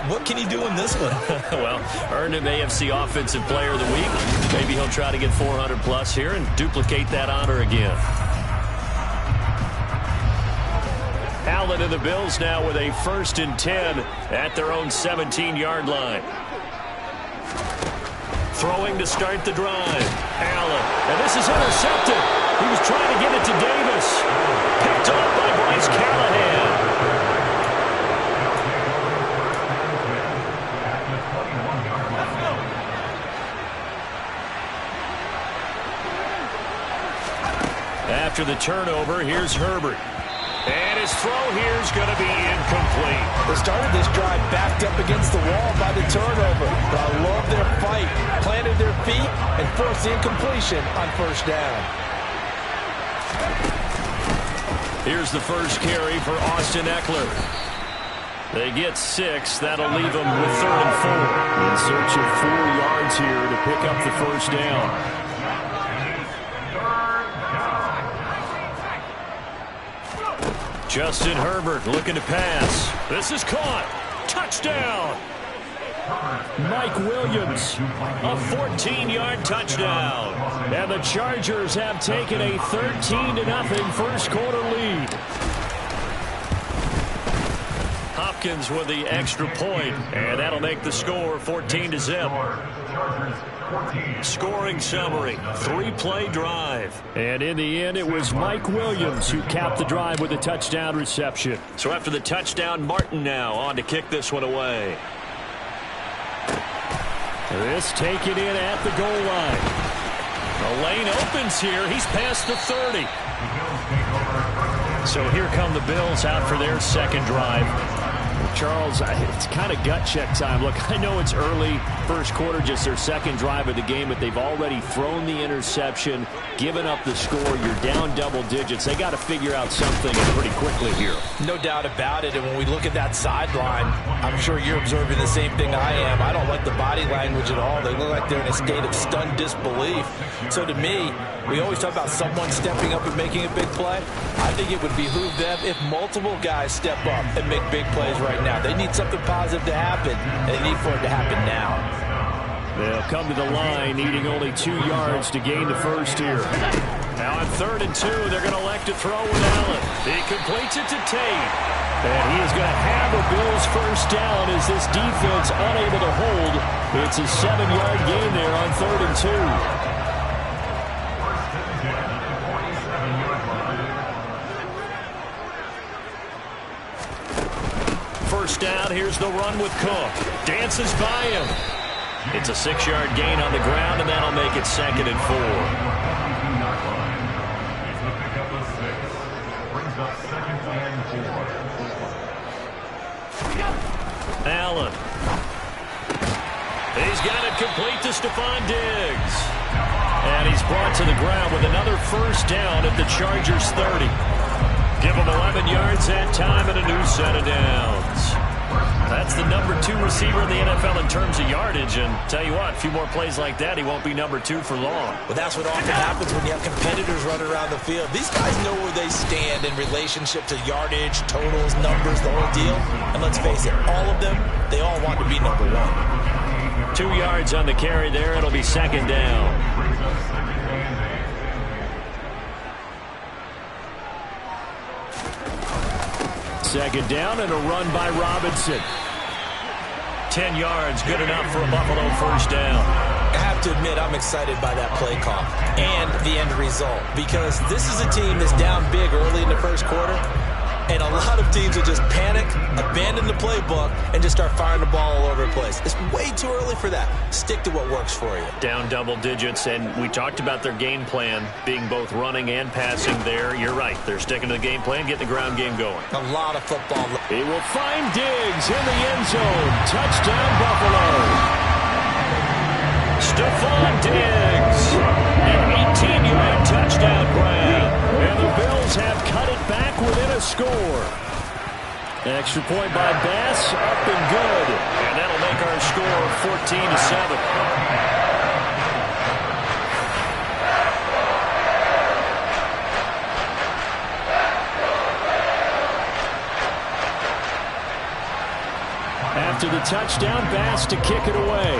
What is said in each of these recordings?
What can he do in this one? Well, earned him AFC Offensive Player of the Week. Maybe he'll try to get 400-plus here and duplicate that honor again. Allen and the Bills now with a 1st and 10 at their own 17-yard line. Throwing to start the drive. Allen. And this is intercepted. He was trying to get it to Davis. Picked off by Bryce Callahan. After the turnover, here's Herbert. And his throw here is going to be incomplete. They started this drive backed up against the wall by the turnover. But I love their fight. Planted their feet and forced the incompletion on 1st down. Here's the first carry for Austin Eckler. They get 6. That'll leave them with 3rd and 4. In search of 4 yards here to pick up the 1st down. Justin Herbert looking to pass. This is caught. Touchdown. Mike Williams, a 14-yard touchdown. And the Chargers have taken a 13-0 first quarter lead. Hopkins with the extra point, and that'll make the score 14-0. Scoring summary, 3-play drive. And in the end, it was Mike Williams who capped the drive with a touchdown reception. So after the touchdown, Martin now on to kick this one away. This taken in at the goal line. The lane opens here. He's past the 30. So here come the Bills out for their second drive. Charles, it's kind of gut check time. Look, I know it's early, first quarter, just their second drive of the game, but they've already thrown the interception, given up the score. You're down double digits. They got to figure out something pretty quickly here. No doubt about it. And when we look at that sideline, I'm sure you're observing the same thing I am. I don't like the body language at all. They look like they're in a state of stunned disbelief. So to me, we always talk about someone stepping up and making a big play. I think it would behoove them if multiple guys step up and make big plays right now. They need something positive to happen, and they need for it to happen now. They'll come to the line, needing only 2 yards to gain the first here. Now on 3rd and 2, they're going to elect to throw with Allen. He completes it to Tate. And he is going to have a Bills first down as this defense unable to hold. It's a 7-yard gain there on 3rd and 2. First down, here's the run with Cook. Dances by him. It's a 6-yard gain on the ground, and that'll make it 2nd and 4. Allen. He's got it complete to Stephon Diggs. And he's brought to the ground with another first down at the Chargers 30. Give him 11 yards that time and a new set of downs. That's the number 2 receiver in the NFL in terms of yardage. And tell you what, a few more plays like that, he won't be number 2 for long. Well, that's what often happens when you have competitors running around the field. These guys know where they stand in relationship to yardage, totals, numbers, the whole deal. And let's face it, all of them, they all want to be number 1. 2 yards on the carry there. It'll be 2nd down. Second down and a run by Robinson. 10 yards, good enough for a Buffalo first down. I have to admit, I'm excited by that play call and the end result, because this is a team that's down big early in the first quarter, and a lot of teams will just panic, abandon the playbook, and just start firing the ball all over the place. It's way too early for that. Stick to what works for you. Down double digits, and we talked about their game plan being both running and passing there. You're right. They're sticking to the game plan, getting the ground game going. A lot of football. He will find Diggs in the end zone. Touchdown, Buffalo. Stephon Diggs. An 18-yard touchdown grab. And the Bills have cut it back within a score. Extra point by Bass, up and good. And that'll make our score 14-7. After the touchdown, Bass to kick it away.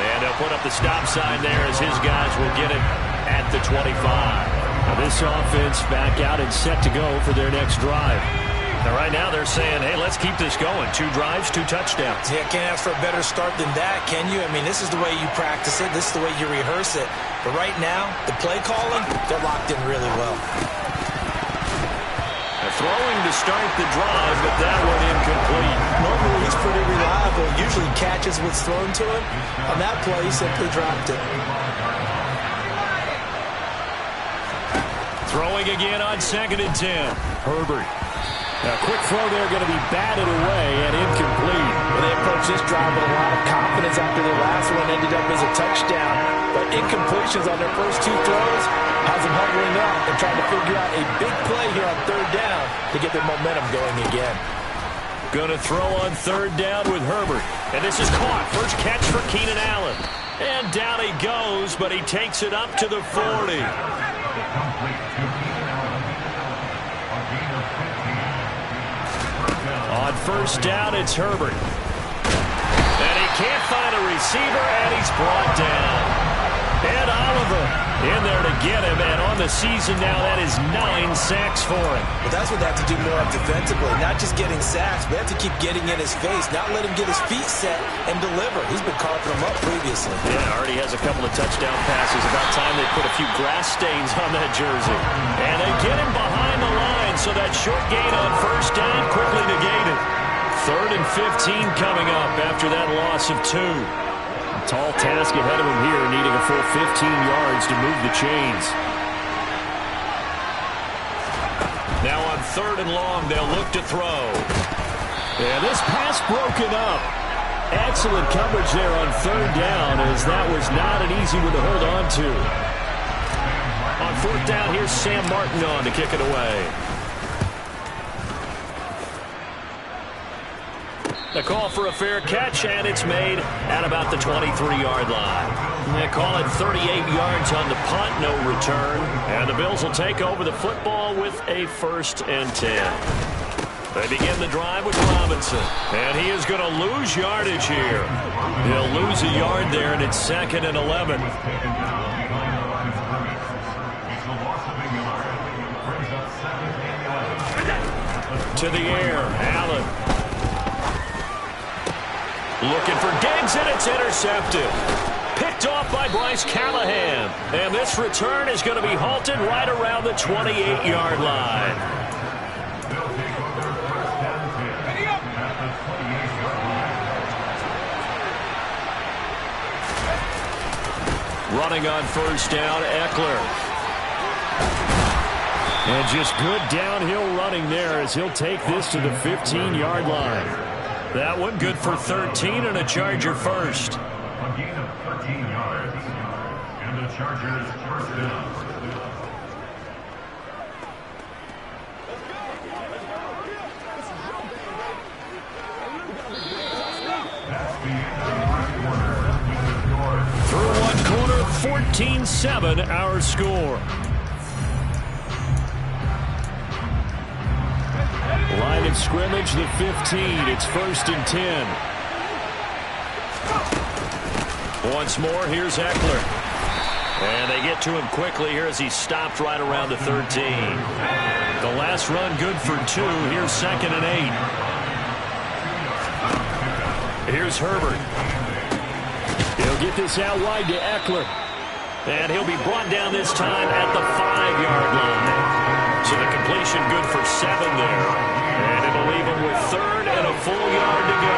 And they'll put up the stop sign there as his guys will get it at the 25. Now this offense back out and set to go for their next drive. Now right now they're saying, hey, let's keep this going. 2 drives, 2 touchdowns. Yeah, can't ask for a better start than that, can you? I mean, this is the way you practice it. This is the way you rehearse it. But right now, the play calling, they're locked in really well. They're throwing to start the drive, but that one incomplete. Normally he's pretty reliable. Usually catches what's thrown to him. On that play, he simply dropped it. Throwing again on 2nd and 10. Herbert. A quick throw there going to be batted away and incomplete. Well, they approached this drive with a lot of confidence after their last one ended up as a touchdown. But incompletions on their first 2 throws has them hovering up and trying to figure out a big play here on 3rd down to get their momentum going again. Going to throw on 3rd down with Herbert. And this is caught. First catch for Keenan Allen. And down he goes, but he takes it up to the 40. On 1st down, it's Herbert. And he can't find a receiver, and he's brought down. And Oliver in there to get him, and on the season now, that is 9 sacks for him. But that's what they have to do more of defensively, not just getting sacks, but they have to keep getting in his face, not let him get his feet set and deliver. He's been carving them up previously. Yeah, already has a couple of touchdown passes. About time they put a few grass stains on that jersey. And they get him behind the line, so that short gain on 1st down quickly negated. 3rd and 15 coming up after that loss of 2. Tall task ahead of him here, needing a full 15 yards to move the chains. Now on 3rd and long, they'll look to throw. And this pass broken up. Excellent coverage there on 3rd down, as that was not an easy one to hold on to. On 4th down, here's Sam Martin on to kick it away. The call for a fair catch, and it's made at about the 23-yard line. They call it 38 yards on the punt, no return. And the Bills will take over the football with a 1st and 10. They begin the drive with Robinson. And he is going to lose yardage here. He'll lose a yard there, and it's 2nd and 11. To the air, Allen. Looking for Diggs, and it's intercepted. Picked off by Bryce Callahan. And this return is going to be halted right around the 28-yard line. Running on 1st down, Eckler. And just good downhill running there as he'll take this to the 15-yard line. That one good for 13 and a Charger 1st. A gain of 13 yards. And the Chargers 1st down. Through one quarter, 14-7 our score. Line of scrimmage, the 15. It's 1st and 10. Once more, here's Eckler. And they get to him quickly here as he stopped right around the 13. The last run good for 2. Here's 2nd and 8. Here's Herbert. He'll get this out wide to Eckler. And he'll be brought down this time at the 5-yard line. So the completion good for 7 there. And it'll leave him with 3rd and a full yard to go.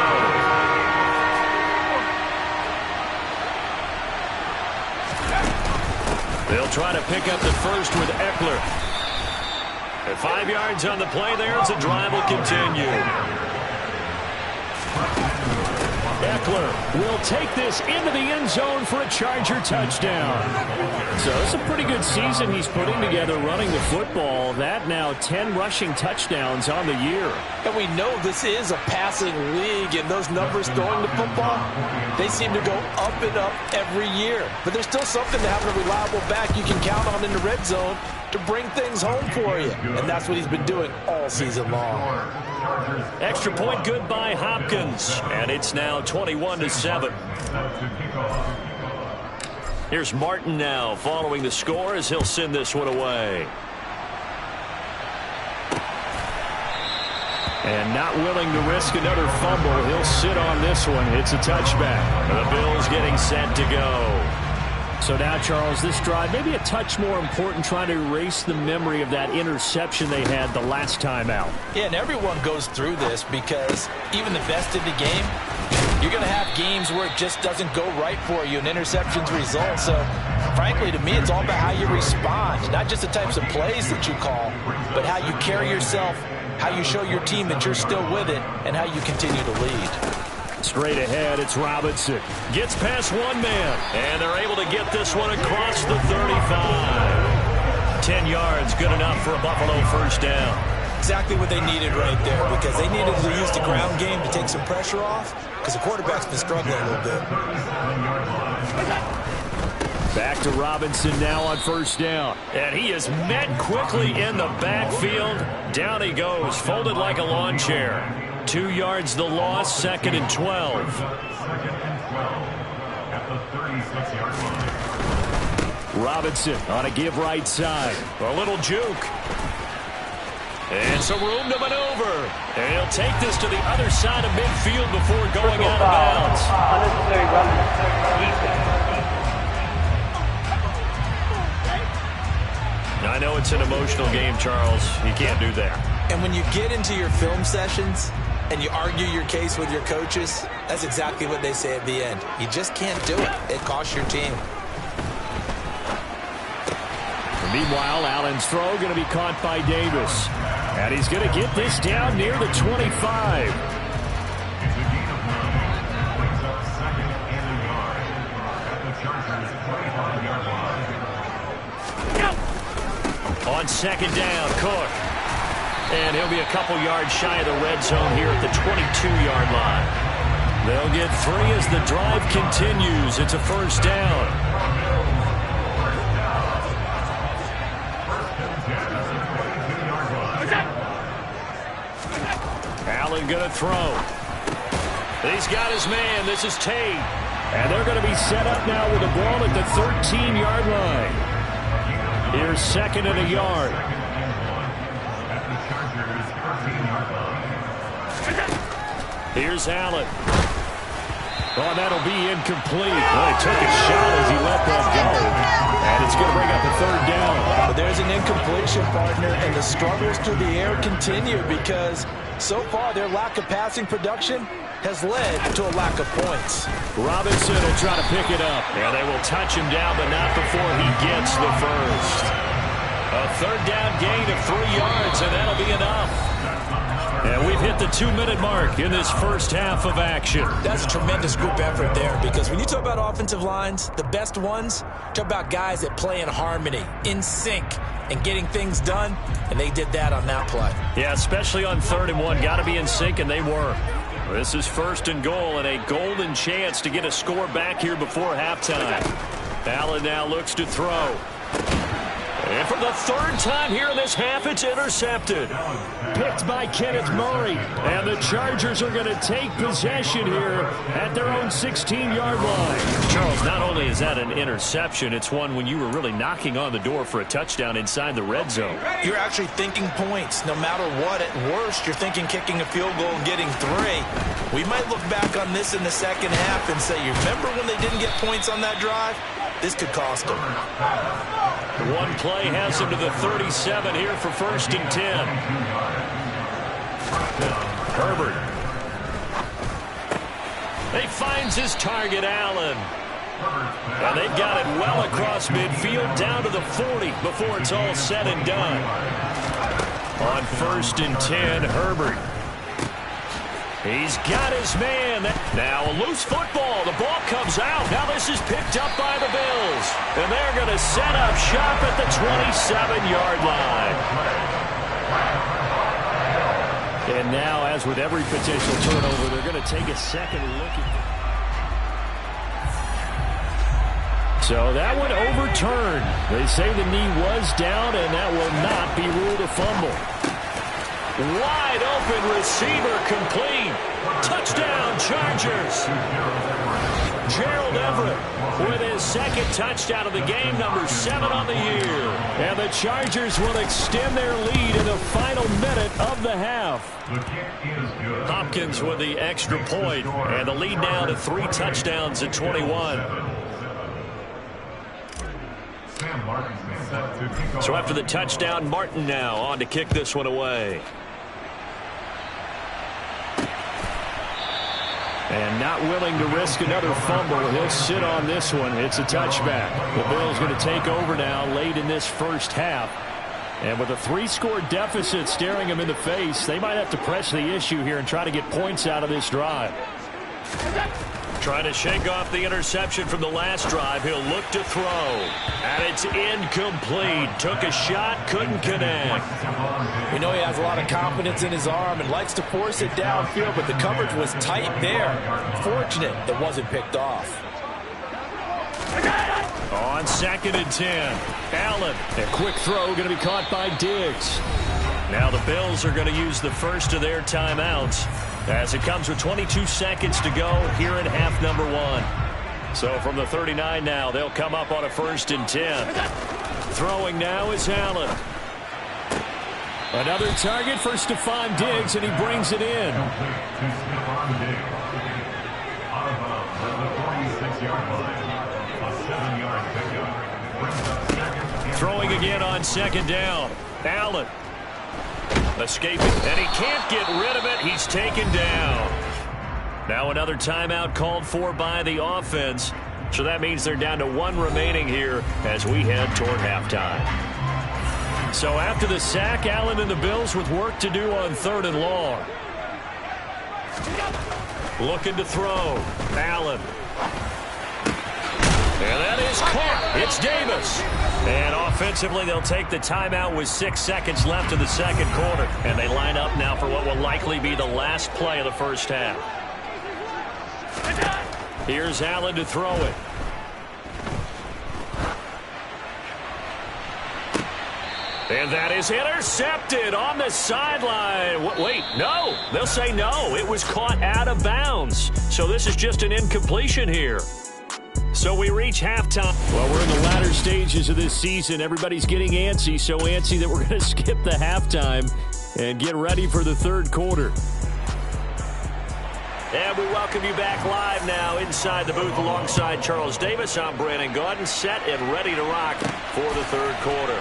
They'll try to pick up the 1st with Eckler. At 5 yards on the play there, as the drive will continue. Eckler will take this into the end zone for a Charger touchdown. So it's a pretty good season he's putting together running the football. That now 10 rushing touchdowns on the year. And we know this is a passing league, and those numbers throwing the football, they seem to go up and up every year. But there's still something to having a reliable back you can count on in the red zone. to bring things home for you. And that's what he's been doing all season long. Extra point good by Hopkins. And it's now 21-7. Here's Martin now following the score as he'll send this one away. And not willing to risk another fumble, he'll sit on this one. It's a touchback. The Bills getting set to go. So now, Charles, this drive maybe a touch more important, trying to erase the memory of that interception they had the last time out. Yeah, and everyone goes through this because even the best in the game, you're going to have games where it just doesn't go right for you and interceptions result. So, frankly, to me, it's all about how you respond, not just the types of plays that you call, but how you carry yourself, how you show your team that you're still with it, and how you continue to lead. Straight ahead, it's Robinson. Gets past one man, and they're able to get this one across the 35. 10 yards, good enough for a Buffalo first down. Exactly what they needed right there, because they needed to use the ground game to take some pressure off, because the quarterback's been struggling a little bit. Back to Robinson now on first down. And he is met quickly in the backfield. Down he goes, folded like a lawn chair. 2 yards the loss, 2nd and 12. Robinson on a give right side. A little juke. And some room to maneuver. And he'll take this to the other side of midfield before going out of bounds. I know it's an emotional game, Charles. You can't do that. And when you get into your film sessions and you argue your case with your coaches, that's exactly what they say at the end. You just can't do it. It costs your team. Meanwhile, Allen's throw going to be caught by Davis. And he's going to get this down near the 25. On second down, Cook. And he'll be a couple yards shy of the red zone here at the 22-yard line. They'll get 3 as the drive continues. It's a first down. Allen going to throw. He's got his man. This is Tate. And they're going to be set up now with the ball at the 13-yard line. Here's 2nd and a yard. Here's Allen. Oh, that'll be incomplete. Well, he took a shot as he let that go. And it's going to bring up the 3rd down. But there's an incompletion, partner, and the struggles through the air continue because so far their lack of passing production has led to a lack of points. Robinson will try to pick it up. Yeah, they will touch him down, but not before he gets the first. A 3rd down gain of 3 yards, and that'll be enough. And we've hit the 2-minute mark in this first half of action. That's a tremendous group effort there because when you talk about offensive lines, the best ones, talk about guys that play in harmony, in sync, and getting things done, and they did that on that play. Yeah, especially on 3rd and 1. Got to be in sync, and they were. This is 1st and goal and a golden chance to get a score back here before halftime. Allen now looks to throw. And for the 3rd time here in this half, it's intercepted. Picked by Kenneth Murray. And the Chargers are going to take possession here at their own 16-yard line. Charles, not only is that an interception, it's one when you were really knocking on the door for a touchdown inside the red zone. You're actually thinking points. No matter what, at worst, you're thinking kicking a field goal and getting 3. We might look back on this in the second half and say, you remember when they didn't get points on that drive? This could cost them. One play has him to the 37 here for 1st and 10. Herbert. He finds his target, Allen. And they've got it well across midfield down to the 40 before it's all said and done. On 1st and 10, Herbert. He's got his man. Now a loose football. The ball comes out. Now this is picked up by the Bills. And they're going to set up shop at the 27-yard line. And now, as with every potential turnover, they're going to take a second look at So that one overturned. They say the knee was down, and that will not be ruled a fumble. Wide open receiver complete. Touchdown, Chargers. Gerald Everett with his second touchdown of the game, number 7 on the year. And the Chargers will extend their lead in the final minute of the half. Hopkins with the extra point, and the lead now to 3 touchdowns at 21. So after the touchdown, Martin now on to kick this one away. And not willing to risk another fumble. He'll sit on this one. It's a touchback. The Bills going to take over now late in this first half. And with a 3-score deficit staring them in the face, they might have to press the issue here and try to get points out of this drive. Trying to shake off the interception from the last drive. He'll look to throw. And it's incomplete. Took a shot, couldn't connect. We know he has a lot of confidence in his arm and likes to force it downfield, but the coverage was tight there. Fortunate it wasn't picked off. On 2nd and 10. Allen. A quick throw going to be caught by Diggs. Now the Bills are going to use the first of their timeouts as it comes with 22 seconds to go here in half number 1. So from the 39 now, they'll come up on a 1st and 10. Throwing now is Allen. Another target for Stephon Diggs, and he brings it in. Throwing again on 2nd down. Allen. Escaping, and he can't get rid of it. He's taken down. Now another timeout called for by the offense. So that means they're down to 1 remaining here as we head toward halftime. So after the sack, Allen and the Bills with work to do on 3rd and long. Looking to throw. Allen. And that is caught. It's Davis. And offensively, they'll take the timeout with 6 seconds left in the 2nd quarter. And they line up now for what will likely be the last play of the first half. Here's Allen to throw it. And that is intercepted on the sideline. Wait, no. They'll say no. It was caught out of bounds. So this is just an incompletion here. So we reach halftime. Well, we're in the latter stages of this season. Everybody's getting antsy, so antsy that we're going to skip the halftime and get ready for the 3rd quarter. And we welcome you back live now inside the booth alongside Charles Davis. I'm Brandon Gaudin, set and ready to rock for the 3rd quarter.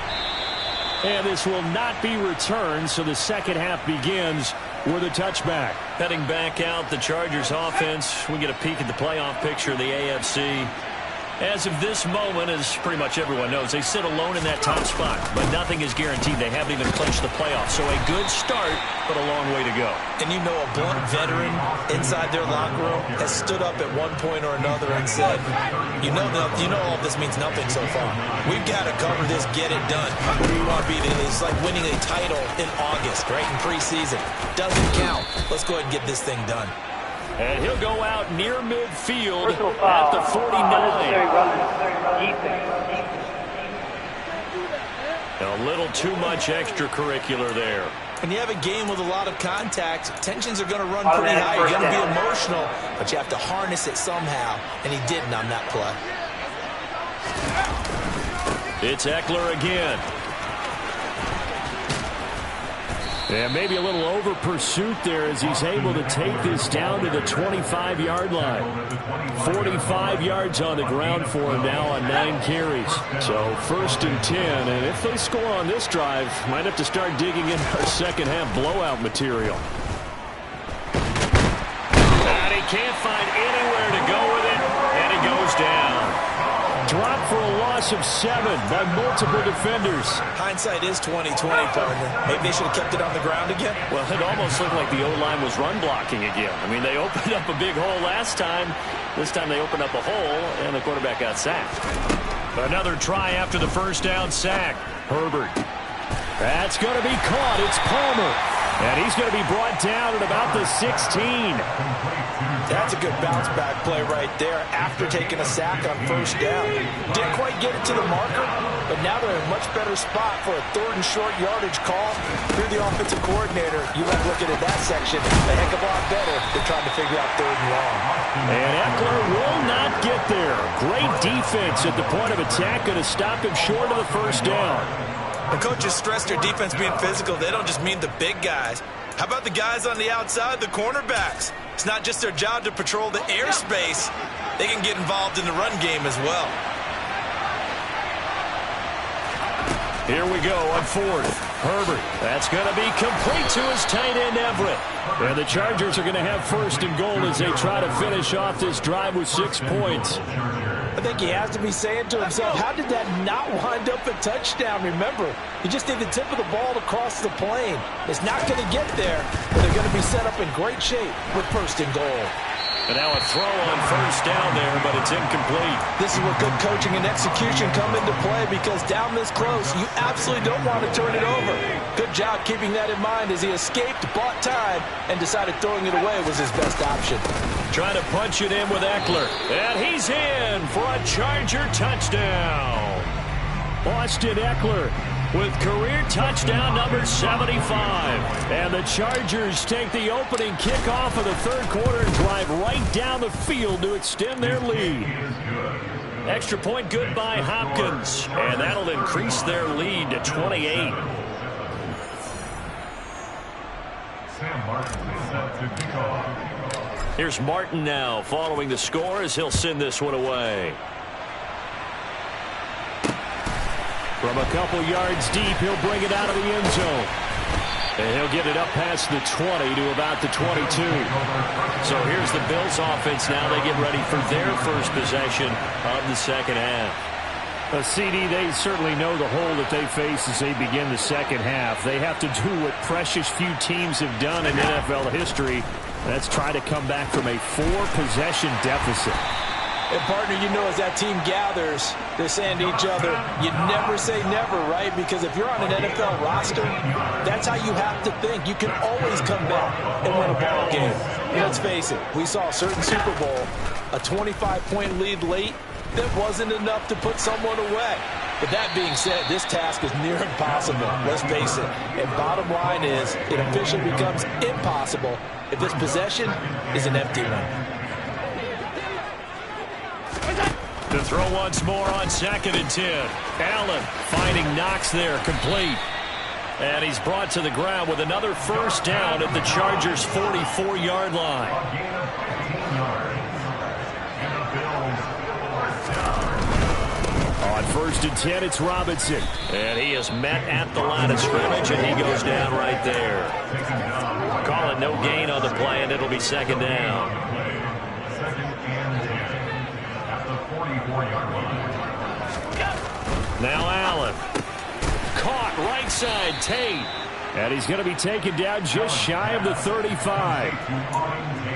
And this will not be returned, so the 2nd half begins with a touchback. Heading back out, the Chargers offense. We get a peek at the playoff picture of the AFC. As of this moment, as pretty much everyone knows, they sit alone in that top spot. But nothing is guaranteed. They haven't even clinched the playoffs. So a good start, but a long way to go. And you know a blunt veteran inside their locker room has stood up at one point or another and said, you know all this means nothing so far. We've got to cover this, get it done. We want to be it's like winning a title in August, right, in preseason. Doesn't count. Let's go ahead and get this thing done. And he'll go out near midfield at the 49. A little too much extracurricular there. When you have a game with a lot of contact, tensions are going to run pretty high. You're going to be emotional, but you have to harness it somehow, and he didn't on that play. It's Eckler again. And maybe a little over pursuit there as he's able to take this down to the 25-yard line. 45 yards on the ground for him now on 9 carries. So 1st and 10, and if they score on this drive, might have to start digging in our 2nd half blowout material. And he can't find anywhere to go with it, and he goes down. Dropped for a loss of 7 by multiple defenders. Hindsight is 20/20, partner. Maybe they should have kept it on the ground again. Well, it almost looked like the O-line was run blocking again. I mean, they opened up a big hole last time. This time they opened up a hole, and the quarterback got sacked. Another try after the 1st down sack. Herbert. That's going to be caught. It's Palmer. And he's going to be brought down at about the 16. That's a good bounce back play right there after taking a sack on first down. Didn't quite get it to the marker, but now they're in a much better spot for a 3rd and short yardage call. You're the offensive coordinator. You like looking at that section a heck of a lot better than trying to figure out 3rd and long. And Eckler will not get there. Great defense at the point of attack, going to stop him short of the first down. The coaches stress their defense being physical. They don't just mean the big guys. How about the guys on the outside, the cornerbacks? It's not just their job to patrol the airspace. They can get involved in the run game as well. Here we go on 4th. Herbert. That's going to be complete to his tight end, Everett. And the Chargers are going to have 1st and goal as they try to finish off this drive with 6 points. I think he has to be saying to himself, how did that not wind up a touchdown? Remember, he just did the tip of the ball across the plane. It's not going to get there, but they're going to be set up in great shape with 1st and goal. And now a throw on 1st down there, but it's incomplete. This is where good coaching and execution come into play, because down this close, you absolutely don't want to turn it over. Good job keeping that in mind as he escaped, bought time, and decided throwing it away was his best option. Trying to punch it in with Eckler. And he's in for a Charger touchdown. Austin Eckler with career touchdown number 75. And the Chargers take the opening kickoff of the 3rd quarter and drive right down the field to extend their lead. Extra point good by Hopkins. And that'll increase their lead to 28. Sam Martin is set to kick off. Here's Martin now following the score as he'll send this one away. From a couple yards deep, he'll bring it out of the end zone. And he'll get it up past the 20 to about the 22. So here's the Bills offense now. They get ready for their first possession of the 2nd half. CD, they certainly know the hole that they face as they begin the 2nd half. They have to do what precious few teams have done in NFL history. That's try to come back from a 4-possession deficit. And, partner, you know, as that team gathers, they're saying to each other, you never say never, right? Because if you're on an NFL roster, that's how you have to think. You can always come back and win a ball game. Let's face it, we saw a certain Super Bowl, a 25-point lead late, that wasn't enough to put someone away. But that being said, this task is near impossible, let's face it. And bottom line is, it officially becomes impossible if this possession is an empty one. The throw once more on 2nd and 10. Allen finding Knox there, complete. And he's brought to the ground with another 1st down at the Chargers' 44-yard line. On 1st and 10, it's Robinson. And he is met at the line of scrimmage, and he goes down right there. Call it no gain on the play, and it'll be 2nd down. 2nd and 10 at the 44-yard line. Now Allen. Caught right side, Tate. And he's going to be taken down just shy of the 35.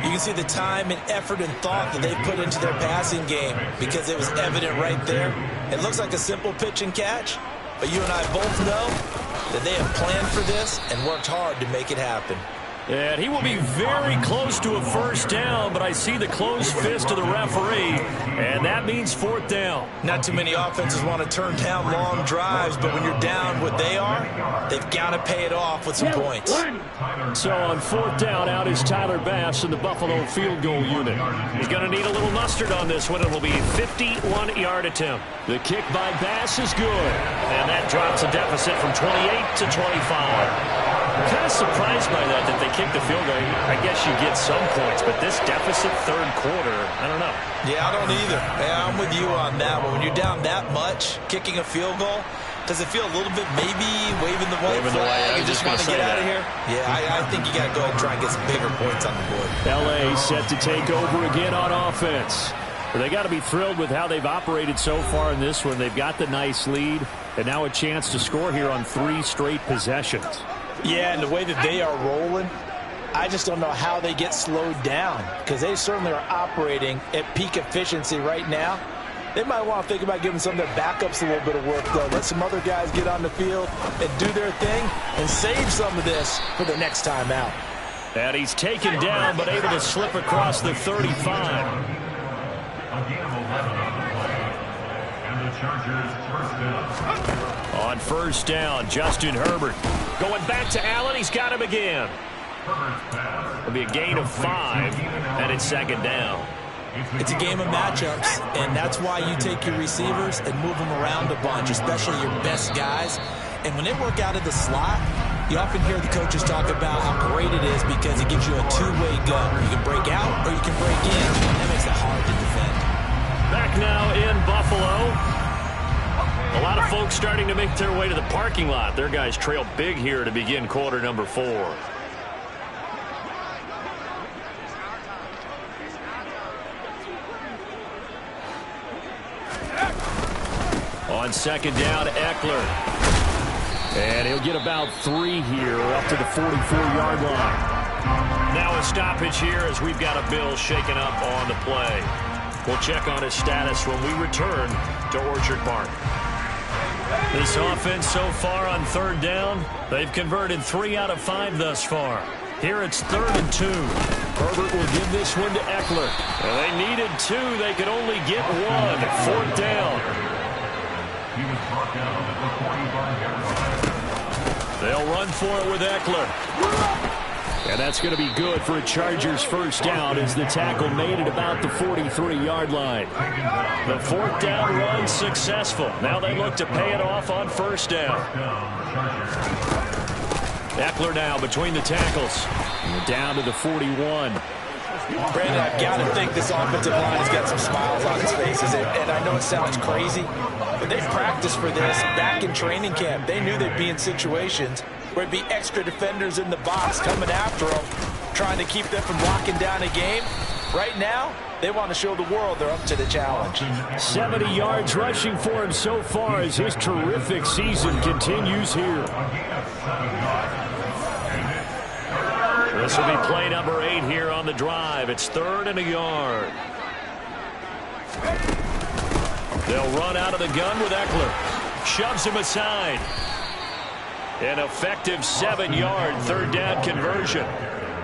You can see the time and effort and thought that they put into their passing game because it was evident right there. It looks like a simple pitch and catch, but you and I both know that they have planned for this and worked hard to make it happen. And he will be very close to a 1st down, but I see the closed fist of the referee, and that means 4th down. Not too many offenses want to turn down long drives, but when you're down what they are, they've got to pay it off with some points. So on 4th down, out is Tyler Bass in the Buffalo field goal unit. He's going to need a little mustard on this one. It will be a 51-yard attempt. The kick by Bass is good, and that drops a deficit from 28 to 25. I'm kind of surprised by that they kicked the field goal. I guess you get some points, but this deficit 3rd quarter, I don't know. Yeah, I don't either. Yeah, I'm with you on that one. When you're down that much, kicking a field goal, does it feel a little bit maybe waving the white flag and just want to get out of here? Yeah, I think you got to go ahead and try and get some bigger points on the board. L.A. set to take over again on offense. Well, they got to be thrilled with how they've operated so far in this one. They've got the nice lead, and now a chance to score here on 3 straight possessions. Yeah, and the way that they are rolling, I just don't know how they get slowed down because they certainly are operating at peak efficiency right now. They might want to think about giving some of their backups a little bit of work, though. Let some other guys get on the field and do their thing and save some of this for the next time out. And he's taken down but able to slip across the 35. A gain of 11 on the play. And the Chargers first down. On first down, Justin Herbert. Going back to Allen, he's got him again. It'll be a gain of 5, and it's second down. It's a game of matchups, and that's why you take your receivers and move them around a bunch, especially your best guys. And when they work out of the slot, you often hear the coaches talk about how great it is because it gives you a two-way gun. You can break out or you can break in. That makes it hard to defend. Back now in Buffalo. A lot of folks starting to make their way to the parking lot. Their guys trail big here to begin quarter number 4. On second down, Eckler. And he'll get about 3 here up to the 44-yard line. Now a stoppage here as we've got a Bill shaken up on the play. We'll check on his status when we return to Orchard Park. This offense so far on third down, they've converted 3 out of 5 thus far. Here it's 3rd and 2. Herbert will give this one to Eckler. And they needed 2. They could only get 1. 4th down. He was brought down at the 45-yard line. They'll run for it with Eckler. And that's going to be good for a Chargers first down as the tackle made it about the 43-yard line. The 4th down run successful. Now they look to pay it off on first down. Eckler now between the tackles. Down to the 41. Brandon, I've got to think this offensive line has got some smiles on its faces. And I know it sounds crazy, but they practiced for this back in training camp. They knew they'd be in situations where it'd be extra defenders in the box coming after them, trying to keep them from locking down a game. Right now, they want to show the world they're up to the challenge. 70 yards rushing for him so far as his terrific season continues here. This will be play number 8 here on the drive. It's 3rd and a yard. They'll run out of the gun with Eckler. Shoves him aside. An effective 7-yard 3rd down conversion.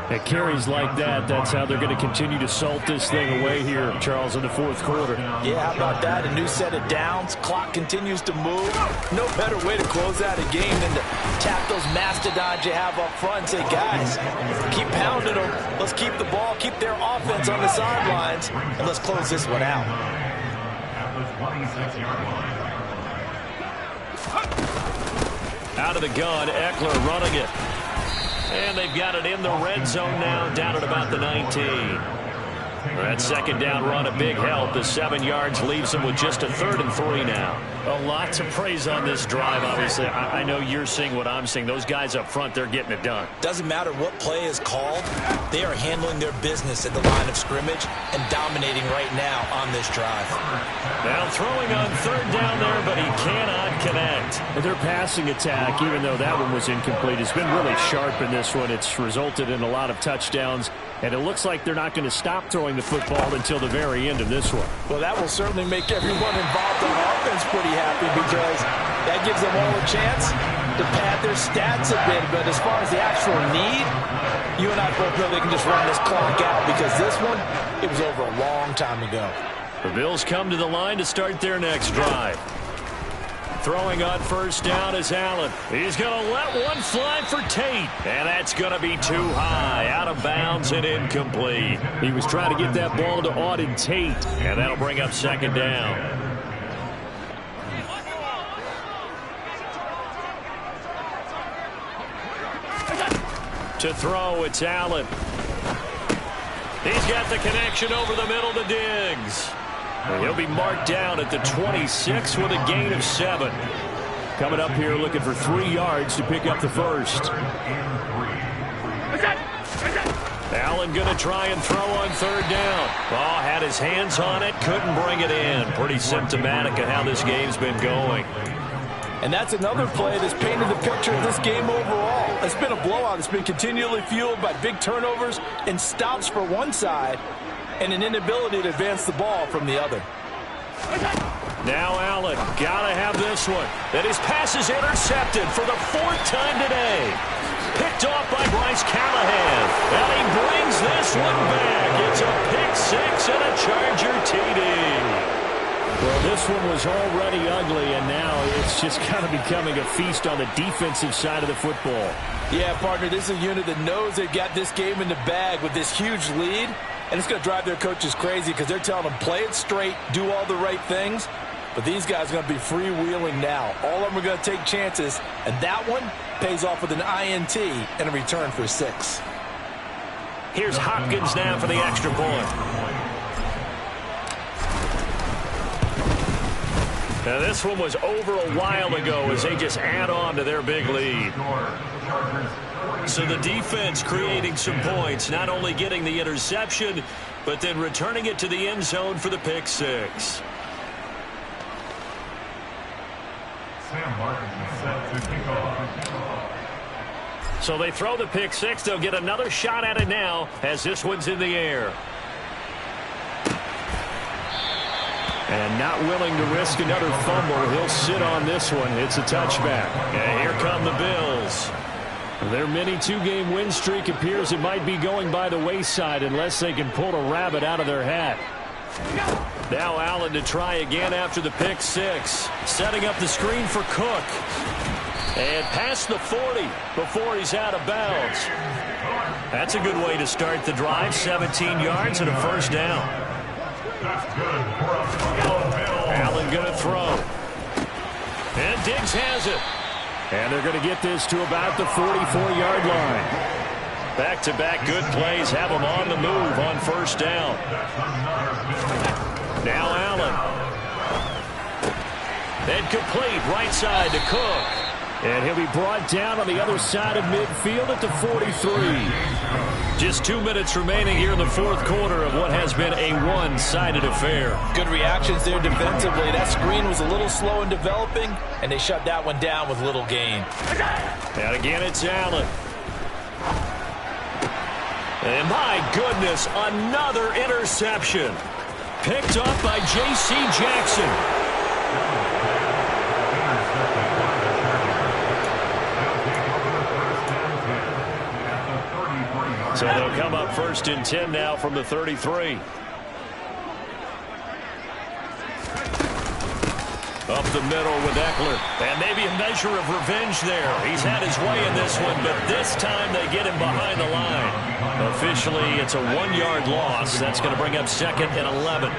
At carries like that, that's how they're going to continue to salt this thing away here, Charles, in the 4th quarter. Yeah, how about that? A new set of downs. Clock continues to move. No better way to close out a game than to tap those mastodons you have up front and say, guys, keep pounding them. Let's keep the ball, keep their offense on the sidelines, and let's close this one out. At the 26-yard line. Out of the gun, Eckler running it. And they've got it in the red zone now, down at about the 19. That second down run, a big help. The 7 yards leaves them with just a 3rd and 3 now. A lot to praise on this drive, obviously. I know you're seeing what I'm seeing. Those guys up front, they're getting it done. Doesn't matter what play is called. They are handling their business at the line of scrimmage and dominating right now on this drive. Now throwing on 3rd down there, but he cannot connect. Their passing attack, even though that one was incomplete, has been really sharp in this one. It's resulted in a lot of touchdowns, and it looks like they're not going to stop throwing the football until the very end of this one. Well, that will certainly make everyone involved on offense pretty happy because that gives them all a chance to pad their stats a bit. But as far as the actual need, you and I both know they can just run this clock out because this one, it was over a long time ago. The Bills come to the line to start their next drive. Throwing on first down is Allen. He's going to let one fly for Tate. And that's going to be too high. Out of bounds and incomplete. He was trying to get that ball to Auden Tate. And that'll bring up second down. To throw, it's Allen. He's got the connection over the middle to Diggs. He'll be marked down at the 26 with a gain of 7. Coming up here looking for 3 yards to pick up the first. Allen going to try and throw on 3rd down. Oh, had his hands on it, couldn't bring it in. Pretty symptomatic of how this game's been going. And that's another play that's painted the picture of this game overall. It's been a blowout. It's been continually fueled by big turnovers and stops for one side and an inability to advance the ball from the other. Now Allen, gotta have this one. And his pass is intercepted for the 4th time today. Picked off by Bryce Callahan. And he brings this one back. It's a pick 6 and a Charger TD. Well, this one was already ugly, and now it's just kind of becoming a feast on the defensive side of the football. Yeah, partner, this is a unit that knows they've got this game in the bag with this huge lead, and it's going to drive their coaches crazy because they're telling them, play it straight, do all the right things. But these guys are going to be freewheeling now. All of them are going to take chances, and that one pays off with an INT and a return for 6. Here's Hopkins now for the extra point. Now this one was over a while ago as they just add on to their big lead. So the defense creating some points, not only getting the interception, but then returning it to the end zone for the pick 6. Sam Martin set to kick off. So they throw the pick 6. They'll get another shot at it now as this one's in the air. And not willing to risk another fumble. He'll sit on this one. It's a touchback. And here come the Bills. Their mini 2-game win streak appears it might be going by the wayside unless they can pull a rabbit out of their hat. Now Allen to try again after the pick 6. Setting up the screen for Cook. And past the 40 before he's out of bounds. That's a good way to start the drive. 17 yards and a first down. Allen going to throw. And Diggs has it. And they're going to get this to about the 44-yard line. Back-to-back good plays have them on the move on first down. Now Allen. And complete right side to Cook. And he'll be brought down on the other side of midfield at the 43. Just 2 minutes remaining here in the 4th quarter of what has been a one-sided affair. Good reactions there defensively. That screen was a little slow in developing, and they shut that one down with little gain. And again, it's Allen. And my goodness, another interception. Picked up by J.C. Jackson. So they'll come up 1st and 10 now from the 33. Up the middle with Eckler. And maybe a measure of revenge there. He's had his way in this one, but this time they get him behind the line. Officially, it's a 1-yard loss. That's going to bring up 2nd and 11.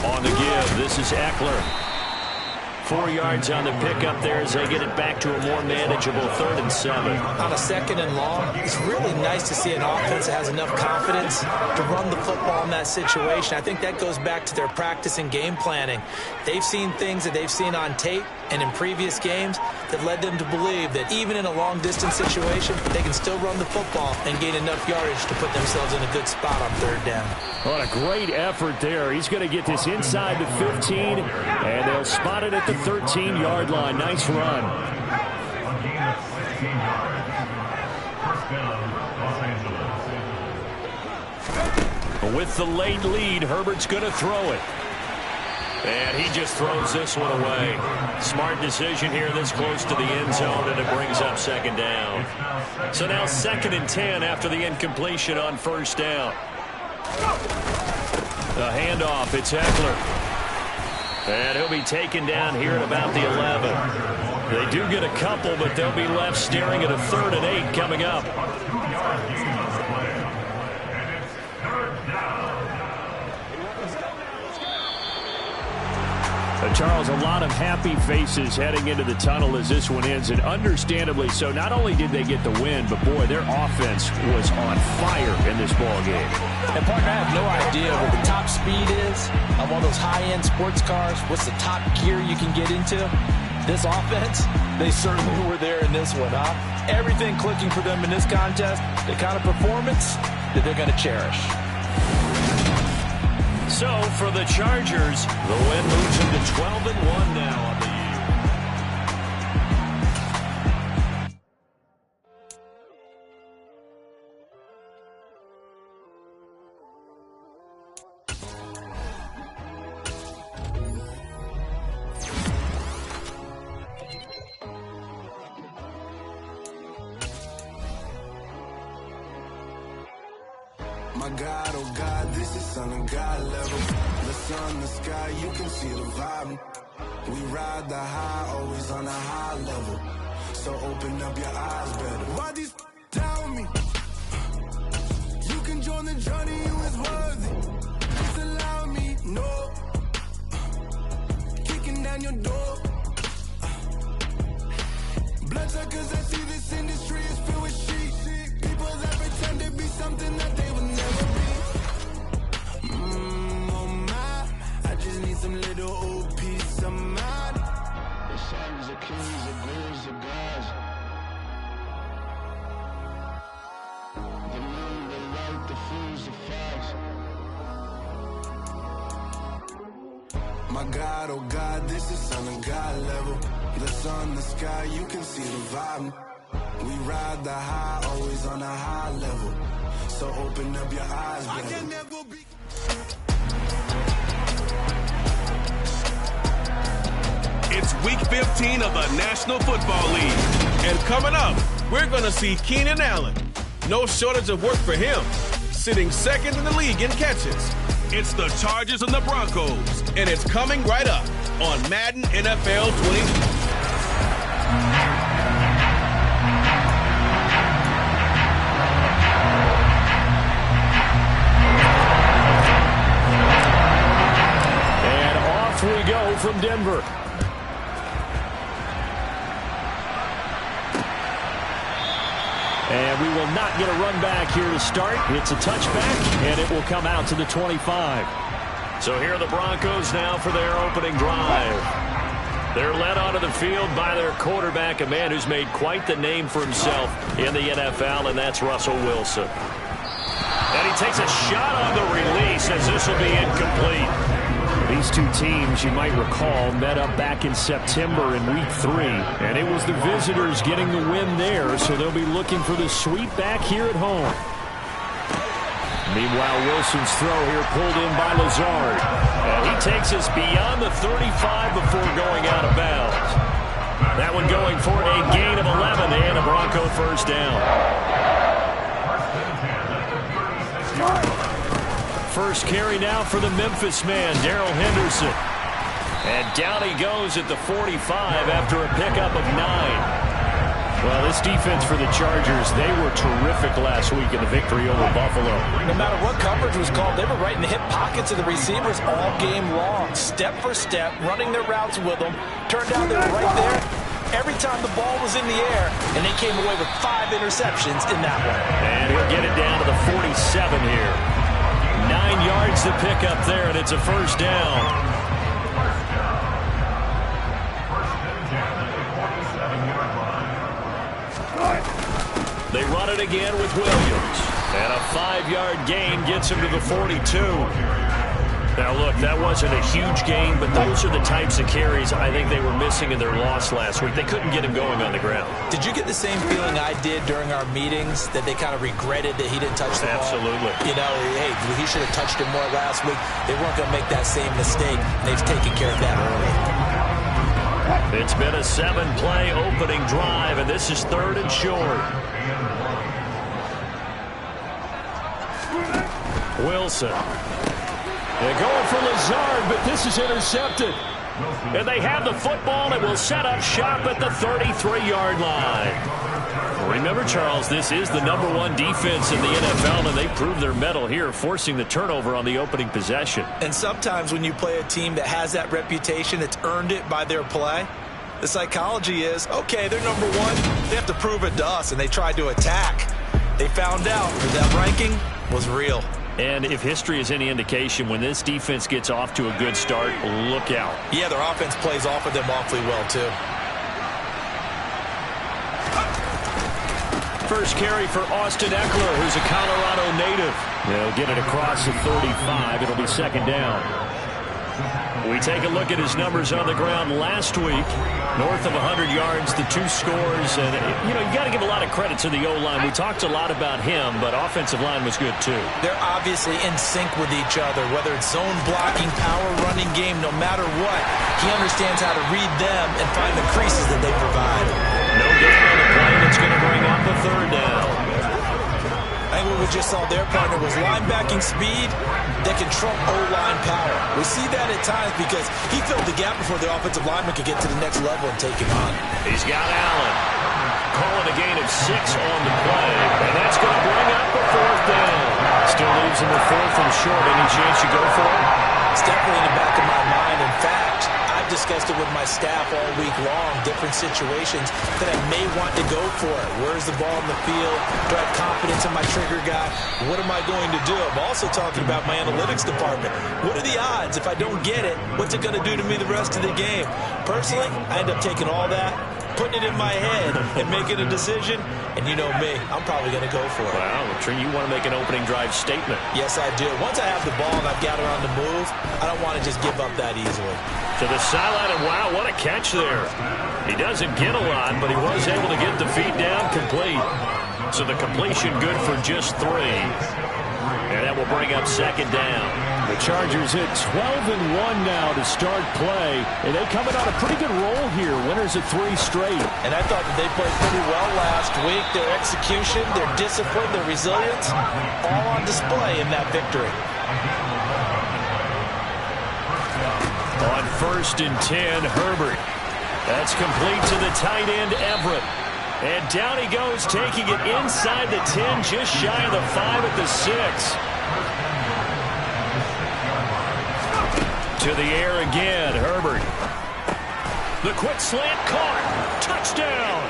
On the give, this is Eckler. 4 yards on the pickup there as they get it back to a more manageable 3rd and 7. On a 2nd and long, it's really nice to see an offense that has enough confidence to run the football in that situation. I think that goes back to their practice and game planning. They've seen things that they've seen on tape and in previous games that led them to believe that even in a long-distance situation, they can still run the football and gain enough yardage to put themselves in a good spot on 3rd down. What a great effort there. He's going to get this inside the 15, and they'll spot it at the 13-yard line. Nice run. With the late lead, Herbert's going to throw it. And he just throws this one away. Smart decision here this close to the end zone, and it brings up 2nd down. So now 2nd and 10 after the incompletion on 1st down. The handoff, it's Eckler. And he'll be taken down here at about the 11. They do get a couple, but they'll be left staring at a 3rd and 8 coming up. Charles, a lot of happy faces heading into the tunnel as this one ends, and understandably so. Not only did they get the win, but boy, their offense was on fire in this ball game. And partner, I have no idea what the top speed is on one of those high-end sports cars. What's the top gear you can get into? This offense, they certainly were there in this one, huh? Everything clicking for them in this contest, the kind of performance that they're going to cherish. So for the Chargers, the win moves them to 12-1 now on the year. My God, oh God, this is Son of God level. The sun, the sky, you can see the vibe. We ride the high, always on a high level. So open up your eyes better. Why these tell me? You can join the journey, you is worthy. Just allow me, no. Kicking down your door. Bloodsuckers, I see this industry is filled with sheep. People that pretend to be something that they will never be. Oh my, I just need some little old peace of mind. The sons of kings, the bulls of gods. The moon, the light, the fools, the facts. My God, oh God, this is Son of God level. The sun, the sky, you can see the vibe. We ride the high, always on a high level. So open up your eyes, baby. I can never be. It's week 15 of the National Football League. And coming up, we're going to see Keenan Allen. No shortage of work for him, sitting second in the league in catches. It's the Chargers and the Broncos, and it's coming right up on Madden NFL 20. And off we go from Denver. And we will not get a run back here to start. It's a touchback, and it will come out to the 25. So here are the Broncos now for their opening drive. They're led onto the field by their quarterback, a man who's made quite the name for himself in the NFL, and that's Russell Wilson. And he takes a shot on the release as this will be incomplete. These two teams, you might recall, met up back in September in Week 3, and it was the visitors getting the win there, so they'll be looking for the sweep back here at home. Meanwhile, Wilson's throw here pulled in by Lazard. And he takes us beyond the 35 before going out of bounds. That one going for a gain of 11 and a Bronco first down. First carry now for the Memphis man, Darrell Henderson. And down he goes at the 45 after a pickup of 9. Well, this defense for the Chargers, they were terrific last week in the victory over Buffalo. No matter what coverage was called, they were right in the hip pockets of the receivers all game long. Step for step, running their routes with them. Turned out they were right there every time the ball was in the air, and they came away with 5 interceptions in that one. And he'll get it down to the 47 here. 9 yards to pick up there, and it's a first down. They run it again with Williams. And a 5-yard gain gets him to the 42. Now, look, that wasn't a huge gain, but those are the types of carries I think they were missing in their loss last week. They couldn't get him going on the ground. Did you get the same feeling I did during our meetings, that they kind of regretted that he didn't touch the ball? Absolutely. You know, hey, he should have touched it more last week. They weren't going to make that same mistake. They've taken care of that early. It's been a 7-play opening drive, and this is 3rd and short. Wilson. They're going for Lazard, but this is intercepted. And they have the football and will set up shop at the 33-yard line. Remember, Charles, this is the #1 defense in the NFL, and they proved their mettle here, forcing the turnover on the opening possession. And sometimes when you play a team that has that reputation, it's earned it by their play. The psychology is, okay, they're #1. They have to prove it to us, and they tried to attack. They found out that ranking was real. And if history is any indication, when this defense gets off to a good start, look out. Yeah, their offense plays off of them awfully well, too. First carry for Austin Eckler, who's a Colorado native. They'll get it across the 35. It'll be 2nd down. We take a look at his numbers on the ground last week. North of 100 yards, the 2 scores. And, you know, you got to give a lot of credit to the O-line. We talked a lot about him, but offensive line was good, too. They're obviously in sync with each other, whether it's zone blocking, power running game, no matter what. He understands how to read them and find the creases that they provide. No gain on the play, and it's going to bring up a 3rd down. I think what we just saw their partner was linebacking speed that can trump O-line power. We see that at times because he filled the gap before the offensive lineman could get to the next level and take him on. He's got Allen. Calling a gain of 6 on the play. And that's going to bring up the 4th down. Still leaves him with 4th and short. Any chance you go for it? It's definitely in the back of my mind. In fact, I've discussed it with my staff all week long, different situations that I may want to go for it. Where's the ball in the field? Do I have confidence in my trigger guy? What am I going to do? I'm also talking about my analytics department. What are the odds? If I don't get it, what's it going to do to me the rest of the game? Personally, I end up taking all that, putting it in my head, and making a decision. And you know me, I'm probably going to go for it. Wow, you want to make an opening drive statement. Yes, I do. Once I have the ball and I've got it on the move, I don't want to just give up that easily. To the sideline, and wow, what a catch there. He doesn't get a lot, but he was able to get the feet down complete. So the completion good for just 3. And that will bring up 2nd down. The Chargers hit 12-1 now to start play. And they coming on a pretty good roll here. Winners of 3 straight. And I thought that they played pretty well last week. Their execution, their discipline, their resilience, all on display in that victory. On 1st and 10, Herbert. That's complete to the tight end, Everett. And down he goes, taking it inside the 10, just shy of the 5 at the 6. To the air again, Herbert. The quick slant caught. Touchdown.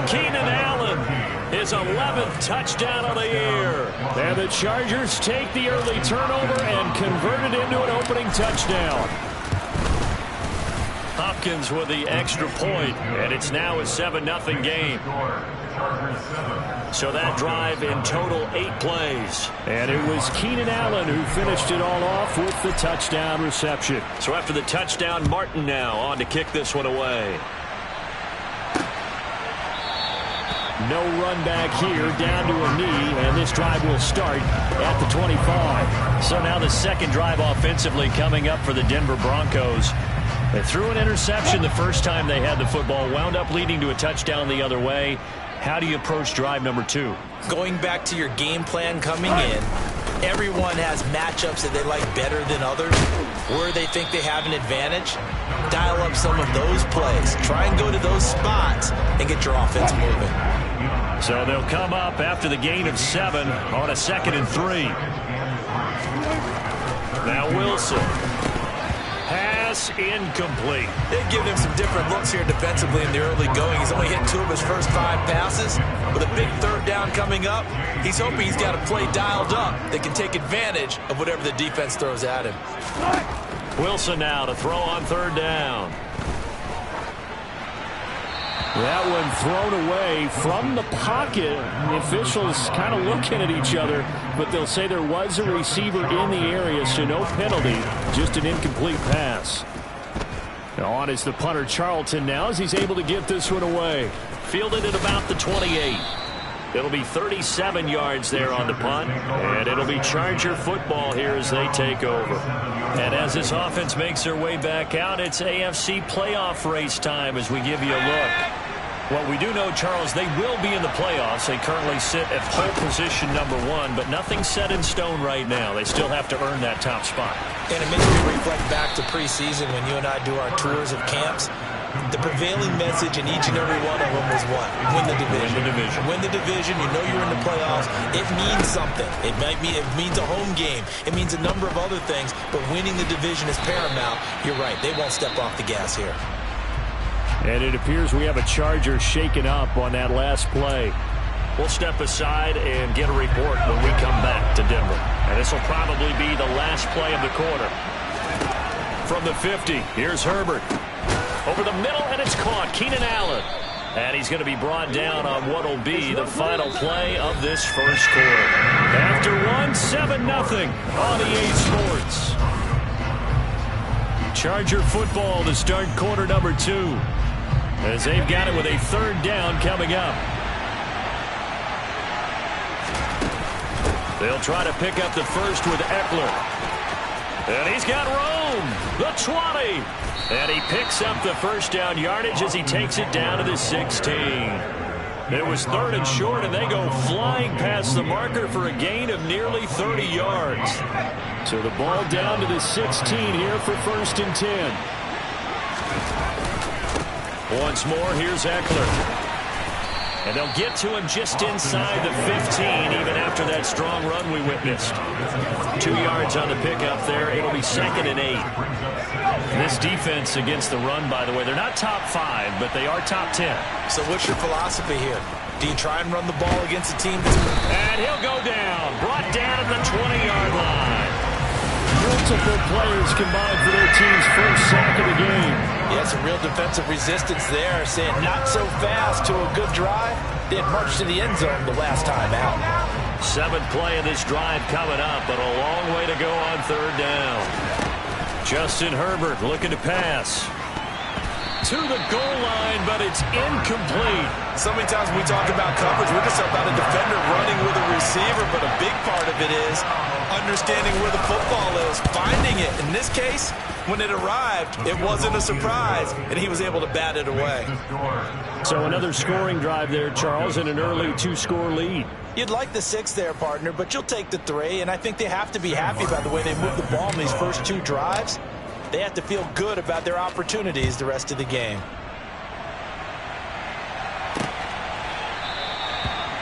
Keenan Allen, his 11th touchdown on the year. And the Chargers take the early turnover and convert it into an opening touchdown. Hopkins with the extra point, and it's now a 7-0 game. So that drive in total 8 plays. And it was Keenan Allen who finished it all off with the touchdown reception. So after the touchdown, Martin now on to kick this one away. No run back here, down to a knee, and this drive will start at the 25. So now the 2nd drive offensively coming up for the Denver Broncos. They threw an interception the first time they had the football, wound up leading to a touchdown the other way. How do you approach drive number 2? Going back to your game plan coming in, everyone has matchups that they like better than others. Where they think they have an advantage, dial up some of those plays. Try and go to those spots and get your offense moving. So they'll come up after the gain of 7 on a 2nd and 3. Now Wilson. Pass incomplete. They've given him some different looks here defensively in the early going. He's only hit 2 of his first 5 passes. With a big 3rd down coming up, he's hoping he's got a play dialed up that can take advantage of whatever the defense throws at him. Wilson now to throw on 3rd down. That one thrown away from the pocket. The officials kind of looking at each other, but they'll say there was a receiver in the area, so no penalty, just an incomplete pass. On is the punter, Charlton, now as he's able to get this one away. Fielded at about the 28. It'll be 37 yards there on the punt, and it'll be Charger football here as they take over. And as this offense makes their way back out, it's AFC playoff race time as we give you a look. What we do know, Charles, they will be in the playoffs. They currently sit at pole position number 1, but nothing's set in stone right now. They still have to earn that top spot. And it makes me reflect back to preseason when you and I do our tours of camps. The prevailing message in each and every one of them was what? Win the division. Win the division. Win the division. You know you're in the playoffs. It means something. It means a home game. It means a number of other things, but winning the division is paramount. You're right. They won't step off the gas here. And it appears we have a Charger shaken up on that last play. We'll step aside and get a report when we come back to Denver. And this will probably be the last play of the quarter. From the 50, here's Herbert. Over the middle, and it's caught. Keenan Allen. And he's going to be brought down on what will be the final play of this first quarter. After 7-0 on EA Sports. Charger football to start quarter number 2. As they've got it with a 3rd down coming up. They'll try to pick up the first with Eckler. And he's got room. The 20. And he picks up the first down yardage as he takes it down to the 16. It was 3rd and short, and they go flying past the marker for a gain of nearly 30 yards. So the ball down to the 16 here for 1st and 10. Once more, here's Eckler. And they'll get to him just inside the 15, even after that strong run we witnessed. 2 yards on the pickup there. It'll be 2nd and 8. This defense against the run, by the way, they're not top 5, but they are top 10. So what's your philosophy here? Do you try and run the ball against a team that's... And he'll go down. Brought down at the 20-yard line. Multiple players combined for their team's first sack of the game. Yeah, some real defensive resistance there, saying not so fast to a good drive. They had marched to the end zone the last time out. 7th play of this drive coming up, but a long way to go on 3rd down. Justin Herbert looking to pass. To the goal line, but it's incomplete. So many times when we talk about coverage, we're just about a defender running with a receiver, but a big part of it is understanding where the football is, finding it. In this case, when it arrived, it wasn't a surprise, and he was able to bat it away. So another scoring drive there, Charles, and an early 2-score lead. You'd like the 6 there, partner, but you'll take the 3, and I think they have to be happy about the way they moved the ball in these first 2 drives. They have to feel good about their opportunities the rest of the game.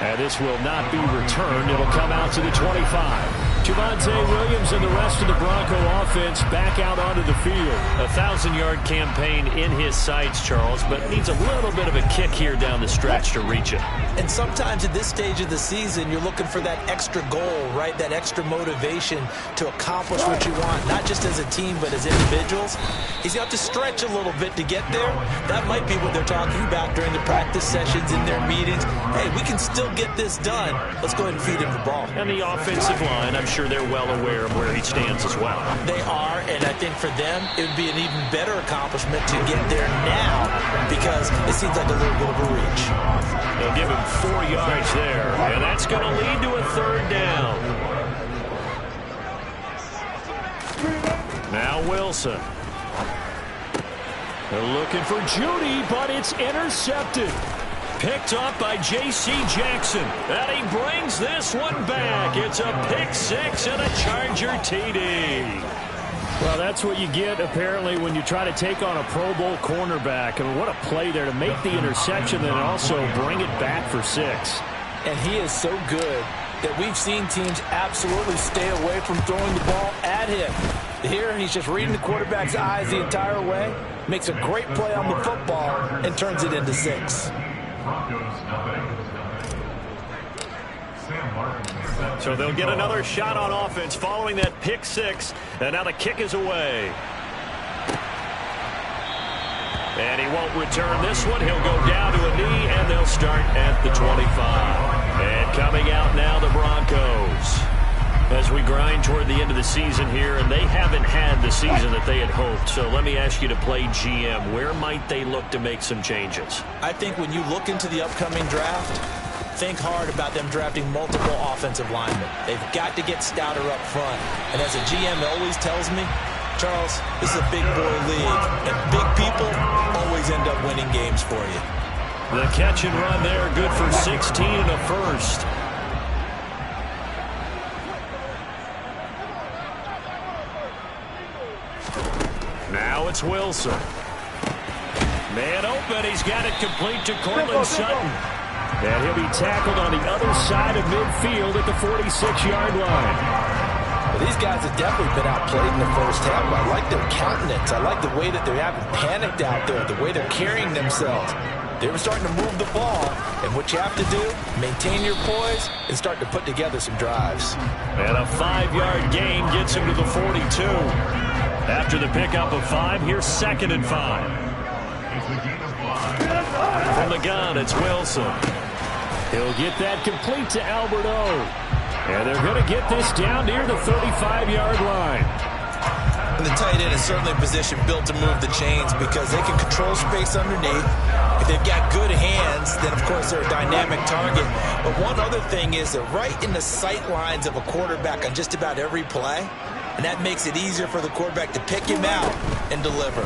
And this will not be returned. It'll come out to the 25. Javonte Williams and the rest of the Bronco offense back out onto the field. A 1,000-yard campaign in his sights, Charles, but needs a little bit of a kick here down the stretch to reach it. And sometimes at this stage of the season, you're looking for that extra goal, right? That extra motivation to accomplish what you want, not just as a team, but as individuals. He's got to stretch a little bit to get there. That might be what they're talking about during the practice sessions, in their meetings. Hey, we can still get this done. Let's go ahead and feed him the ball. And the offensive line, I'm sure they're well aware of where he stands as well. They are, and I think for them, it would be an even better accomplishment to get there now, because it seems like a little bit of a reach. They'll give him 4 yards there, and that's going to lead to a 3rd down. Now Wilson. They're looking for Judy, but it's intercepted. Picked up by J.C. Jackson. And he brings this one back. It's a pick-6 and a Charger TD. Well, that's what you get, apparently, when you try to take on a Pro Bowl cornerback. I mean, what a play there to make the interception and also bring it back for 6. And he is so good that we've seen teams absolutely stay away from throwing the ball at him. Here, he's just reading the quarterback's eyes the entire way, makes a great play on the football, and turns it into 6. So they'll get another shot on offense following that pick-6, and now the kick is away. And he won't return this one. He'll go down to a knee, and they'll start at the 25. And coming out now, the Broncos. As we grind toward the end of the season here, and they haven't had the season that they had hoped. So let me ask you to play GM. Where might they look to make some changes? I think when you look into the upcoming draft, think hard about them drafting multiple offensive linemen. They've got to get stouter up front. And as a GM always tells me, Charles, this is a big boy league, and big people always end up winning games for you. The catch and run there, good for 16 and a first. Now it's Wilson. Man open, he's got it complete to Cortland Sutton. And he'll be tackled on the other side of midfield at the 46-yard line. Well, these guys have definitely been outplayed in the first half. I like their countenance. I like the way that they haven't panicked out there, the way they're carrying themselves. They were starting to move the ball, and what you have to do, maintain your poise and start to put together some drives. And a 5-yard gain gets him to the 42. After the pickup of 5, here's 2nd and 5. From the gun, it's Wilson. He'll get that complete to Albert O. And they're going to get this down near the 35-yard line. And the tight end is certainly a position built to move the chains because they can control space underneath. If they've got good hands, then, of course, they're a dynamic target. But one other thing is they're right in the sight lines of a quarterback on just about every play. And that makes it easier for the quarterback to pick him out and deliver.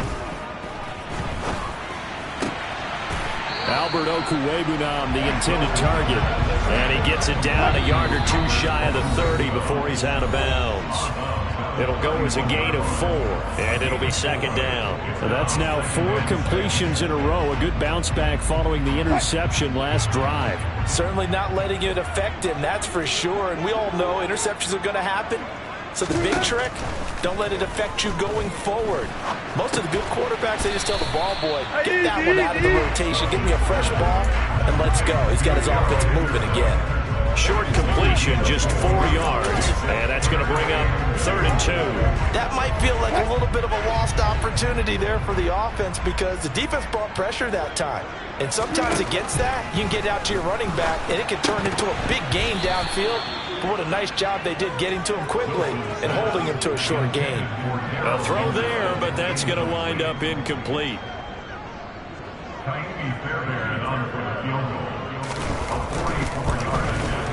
Albert Okwuegbunam, the intended target. And he gets it down a yard or two shy of the 30 before he's out of bounds. It'll go as a gain of 4, and it'll be second down. So that's now 4 completions in a row. A good bounce back following the interception last drive. Certainly not letting it affect him, that's for sure. And we all know interceptions are going to happen. So the big trick, don't let it affect you going forward. Most of the good quarterbacks, they just tell the ball boy, get that one out of the rotation, give me a fresh ball, and let's go. He's got his offense moving again. Short completion, just 4 yards. And that's going to bring up 3rd and 2. That might feel like a little bit of a lost opportunity there for the offense because the defense brought pressure that time. And sometimes against that, you can get out to your running back, and it can turn into a big gain downfield. But what a nice job they did getting to him quickly and holding him to a short gain. A throw there, but that's going to wind up incomplete. Tiny Fairbairn on for the field goal. A 44-yard attempt.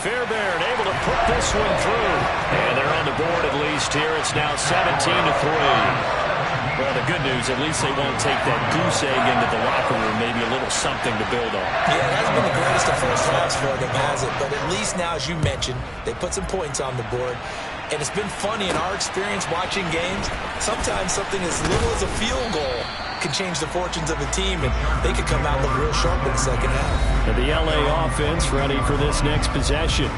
Fairbairn able to put this one through. And they're on the board at least here. It's now 17-3. Well, the good news, at least they won't take that goose egg into the locker room. Maybe a little something to build on. Yeah, it hasn't been the greatest of first halves for them, has it? But at least now, as you mentioned, they put some points on the board. And it's been funny in our experience watching games. Sometimes something as little as a field goal can change the fortunes of a team, and they could come out look real sharp in the second half. And the LA offense ready for this next possession.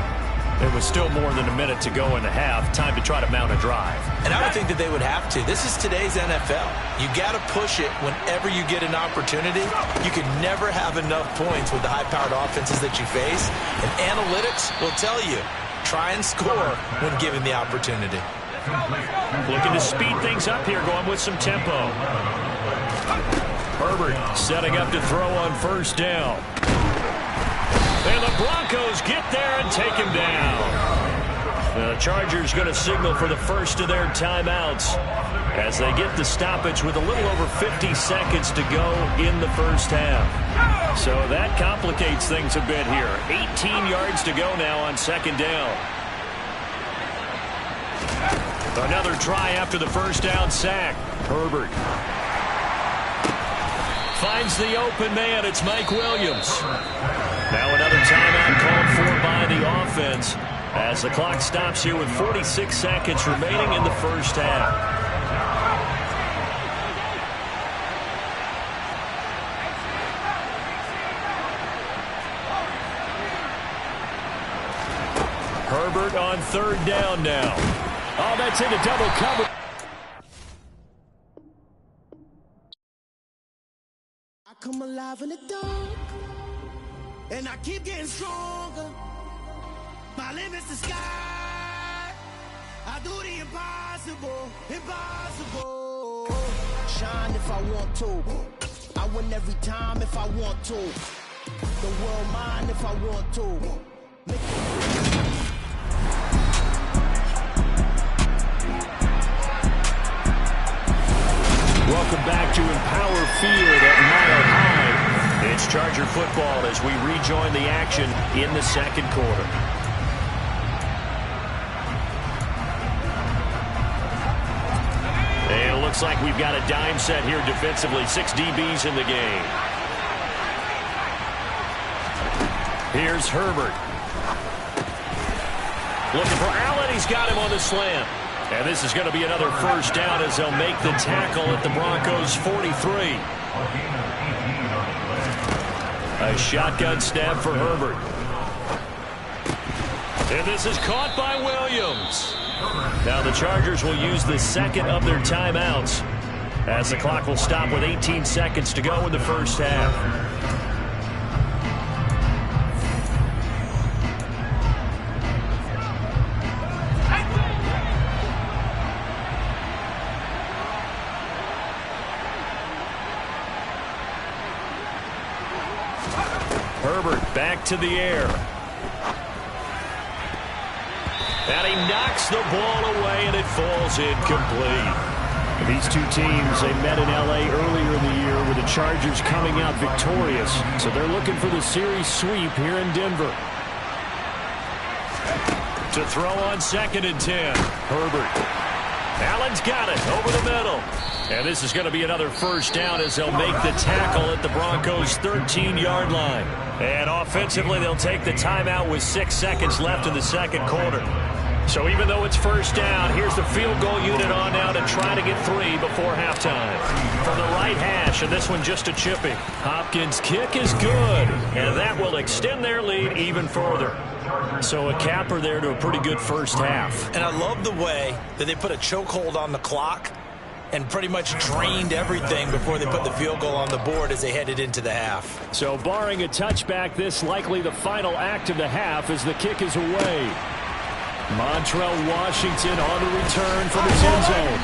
There was still more than a minute to go in the half. Time to try to mount a drive. And I would think that they would have to. This is today's NFL. You got to push it whenever you get an opportunity. You can never have enough points with the high-powered offenses that you face. And analytics will tell you, try and score when given the opportunity. Looking to speed things up here, going with some tempo. Herbert setting up to throw on first down. And the Broncos get there and take him down. The Chargers going to signal for the first of their timeouts as they get the stoppage with a little over 50 seconds to go in the first half. So that complicates things a bit here. 18 yards to go now on second down. Another try after the first down sack. Herbert finds the open man. It's Mike Williams. Now another timeout called for by the offense as the clock stops here with 46 seconds remaining in the first half. Herbert on third down now. Oh, that's into double cover. I come alive in the dark. And I keep getting stronger. My limit's the sky. I do the impossible, impossible. Shine if I want to. I win every time if I want to. The world mine if I want to. Welcome back to Empower Field at Mile High. It's Charger football as we rejoin the action in the second quarter. And it looks like we've got a dime set here defensively. 6 DBs in the game. Here's Herbert. Looking for Allen. He's got him on the slant. And this is going to be another first down as they'll make the tackle at the Broncos' 43. A shotgun snap for Herbert. And this is caught by Williams. Now the Chargers will use the second of their timeouts as the clock will stop with 18 seconds to go in the first half. Herbert back to the air. And he knocks the ball away, and it falls incomplete. These two teams, they met in L.A. earlier in the year with the Chargers coming out victorious. So they're looking for the series sweep here in Denver. To throw on 2nd and 10. Herbert. Allen's got it over the middle. And this is going to be another first down as they'll make the tackle at the Broncos' 13-yard line. And offensively, they'll take the timeout with 6 seconds left in the second quarter. So even though it's first down, here's the field goal unit on now to try to get 3 before halftime. From the right hash, and this one just a chippy. Hopkins' kick is good, and that will extend their lead even further. So a capper there to a pretty good first half. And I love the way that they put a chokehold on the clock and pretty much drained everything before they put the field goal on the board as they headed into the half. So barring a touchback, this likely the final act of the half as the kick is away. Montrell Washington on the return from his end zone.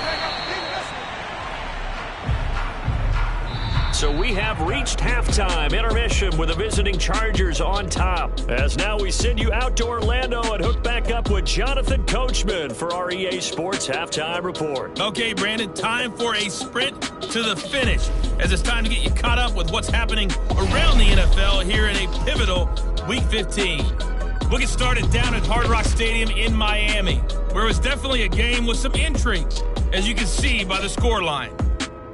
So we have reached halftime intermission with the visiting Chargers on top. As now we send you out to Orlando and hook back up with Jonathan Coachman for our EA Sports Halftime Report. Okay, Brandon, time for a sprint to the finish, as it's time to get you caught up with what's happening around the NFL here in a pivotal Week 15. We'll get started down at Hard Rock Stadium in Miami, where it was definitely a game with some intrigue, as you can see by the scoreline.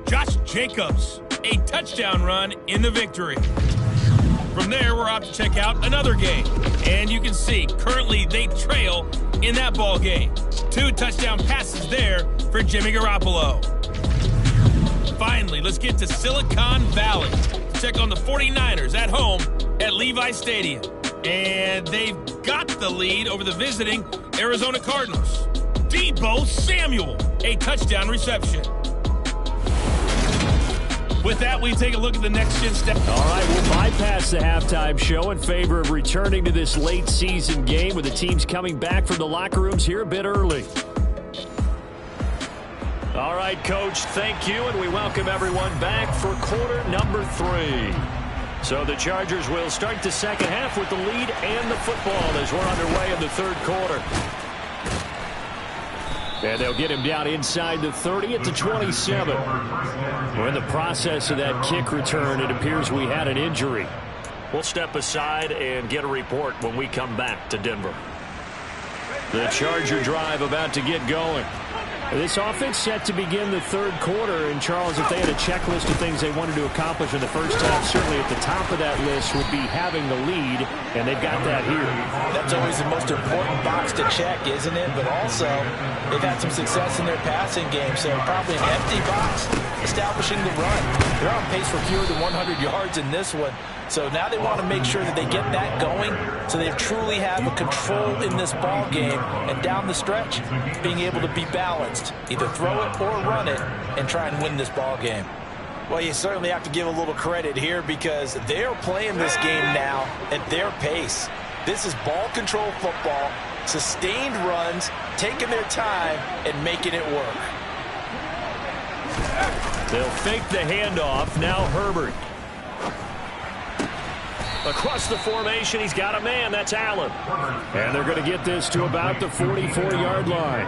Josh Jacobs, a touchdown run in the victory. From there, we're off to check out another game, and you can see currently they trail in that ball game. 2 touchdown passes there for Jimmy Garoppolo. Finally, let's get to Silicon Valley to check on the 49ers at home at Levi Stadium. And they've got the lead over the visiting Arizona Cardinals. Deebo Samuel, a touchdown reception. With that, we take a look at the next-gen step. All right, we'll bypass the halftime show in favor of returning to this late-season game with the teams coming back from the locker rooms here a bit early. All right, Coach, thank you, and we welcome everyone back for quarter number 3. So the Chargers will start the second half with the lead and the football as we're underway in the third quarter. And they'll get him down inside the 30 at the 27. We're in the process of that kick return. It appears we had an injury. We'll step aside and get a report when we come back to Denver. The Charger drive about to get going. This offense set to begin the third quarter. And, Charles, if they had a checklist of things they wanted to accomplish in the first half, certainly at the top of that list would be having the lead, and they've got that here. That's always the most important box to check, isn't it? But also, they've had some success in their passing game, so probably an empty box establishing the run. They're on pace for fewer than 100 yards in this one. So now they want to make sure that they get that going so they truly have a control in this ball game and down the stretch being able to be balanced. Either throw it or run it and try and win this ball game. Well, you certainly have to give a little credit here because they're playing this game now at their pace. This is ball control football, sustained runs, taking their time and making it work. They'll fake the handoff. Now Herbert. Across the formation, he's got a man. That's Allen. And they're going to get this to about the 44-yard line.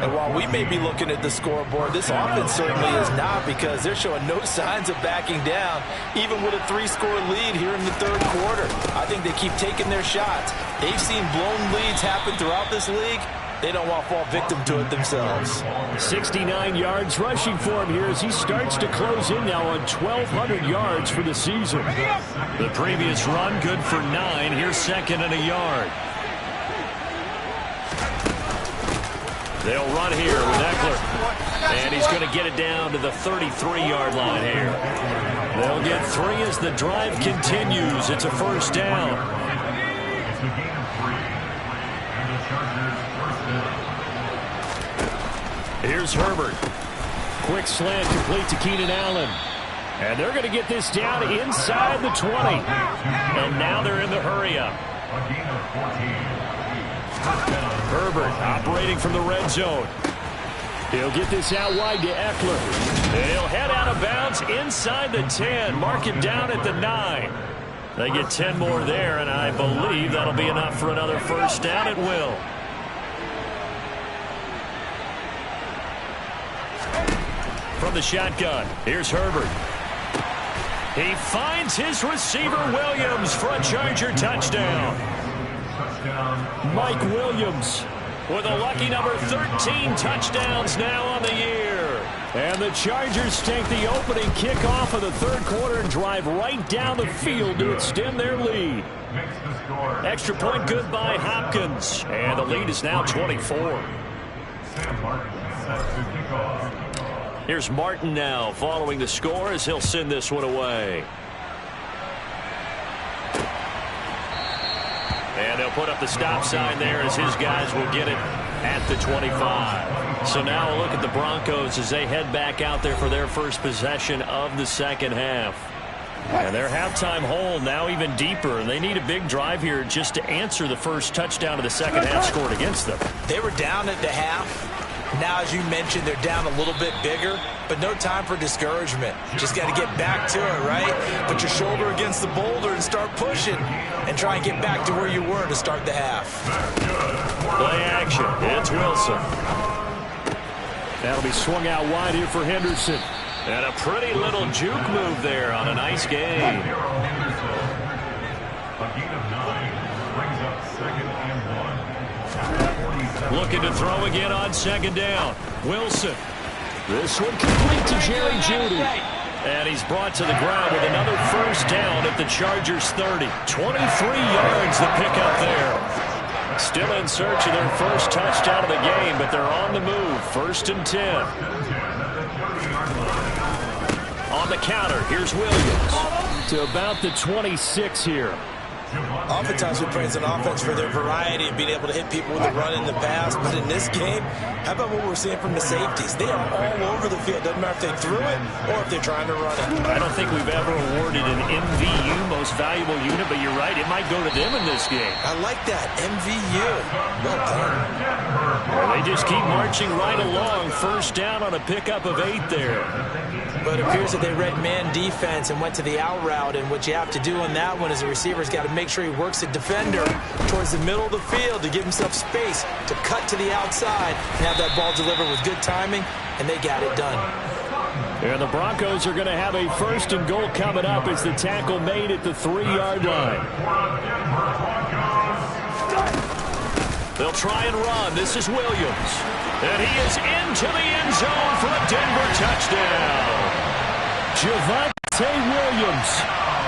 And while we may be looking at the scoreboard, this offense certainly is not because they're showing no signs of backing down, even with a 3-score lead here in the third quarter. I think they keep taking their shots. They've seen blown leads happen throughout this league. They don't want to fall victim to it themselves. 69 yards rushing for him here as he starts to close in now on 1,200 yards for the season. The previous run good for 9. Here's second and a yard. They'll run here with Eckler. And he's going to get it down to the 33-yard line here. They'll get 3 as the drive continues. It's a first down. It's a gain of 3. And the Chargers first down. Here's Herbert. Quick slant complete to Keenan Allen. And they're going to get this down inside the 20. And now they're in the hurry-up. A gain of 14. Herbert operating from the red zone. He'll get this out wide to Eckler. And he'll head out of bounds inside the 10. Mark him down at the 9. They get 10 more there, and I believe that'll be enough for another first down. It will. From the shotgun, here's Herbert. He finds his receiver, Williams, for a Charger touchdown. Mike Williams with a lucky number 13 touchdowns now on the year. And the Chargers take the opening kickoff of the third quarter and drive right down the field to extend their lead. Extra point good by Hopkins. And the lead is now 24. Here's Martin now following the score as he'll send this one away. And they'll put up the stop sign there as his guys will get it at the 25. So now a look at the Broncos as they head back out there for their first possession of the second half. And their halftime hole now even deeper, and they need a big drive here just to answer the first touchdown of the second half scored against them. They were down at the half. Now, as you mentioned, they're down a little bit bigger, but no time for discouragement. Just got to get back to it, right? Put your shoulder against the boulder and start pushing and try and get back to where you were to start the half. Play action. It's Wilson. That'll be swung out wide here for Henderson. And a pretty little juke move there on a nice gain. A gain of 9 brings up 2nd and 1. Looking to throw again on second down. Wilson. This one complete to Jerry Jeudy. And he's brought to the ground with another first down at the Chargers 30. 23 yards the pickup there. Still in search of their first touchdown of the game, but they're on the move. 1st and 10. On the counter, here's Williams. To about the 26 here. Oftentimes we praise an offense for their variety of being able to hit people with a run in the past, but in this game, how about what we're seeing from the safeties? They are all over the field. Doesn't matter if they threw it or if they're trying to run it. I don't think we've ever awarded an MVU, most valuable unit, but you're right, it might go to them in this game. I like that, MVU. Well done. Well, they just keep marching right along. First down on a pickup of 8 there. But it appears that they read man defense and went to the out route, and what you have to do on that one is the receiver's got to make sure he works the defender towards the middle of the field to give himself space to cut to the outside and have that ball delivered with good timing, and they got it done. And the Broncos are going to have a 1st and goal coming up as the tackle made at the 3-yard line. They'll try and run. This is Williams. And he is into the end zone for a Denver touchdown. Javonte Williams,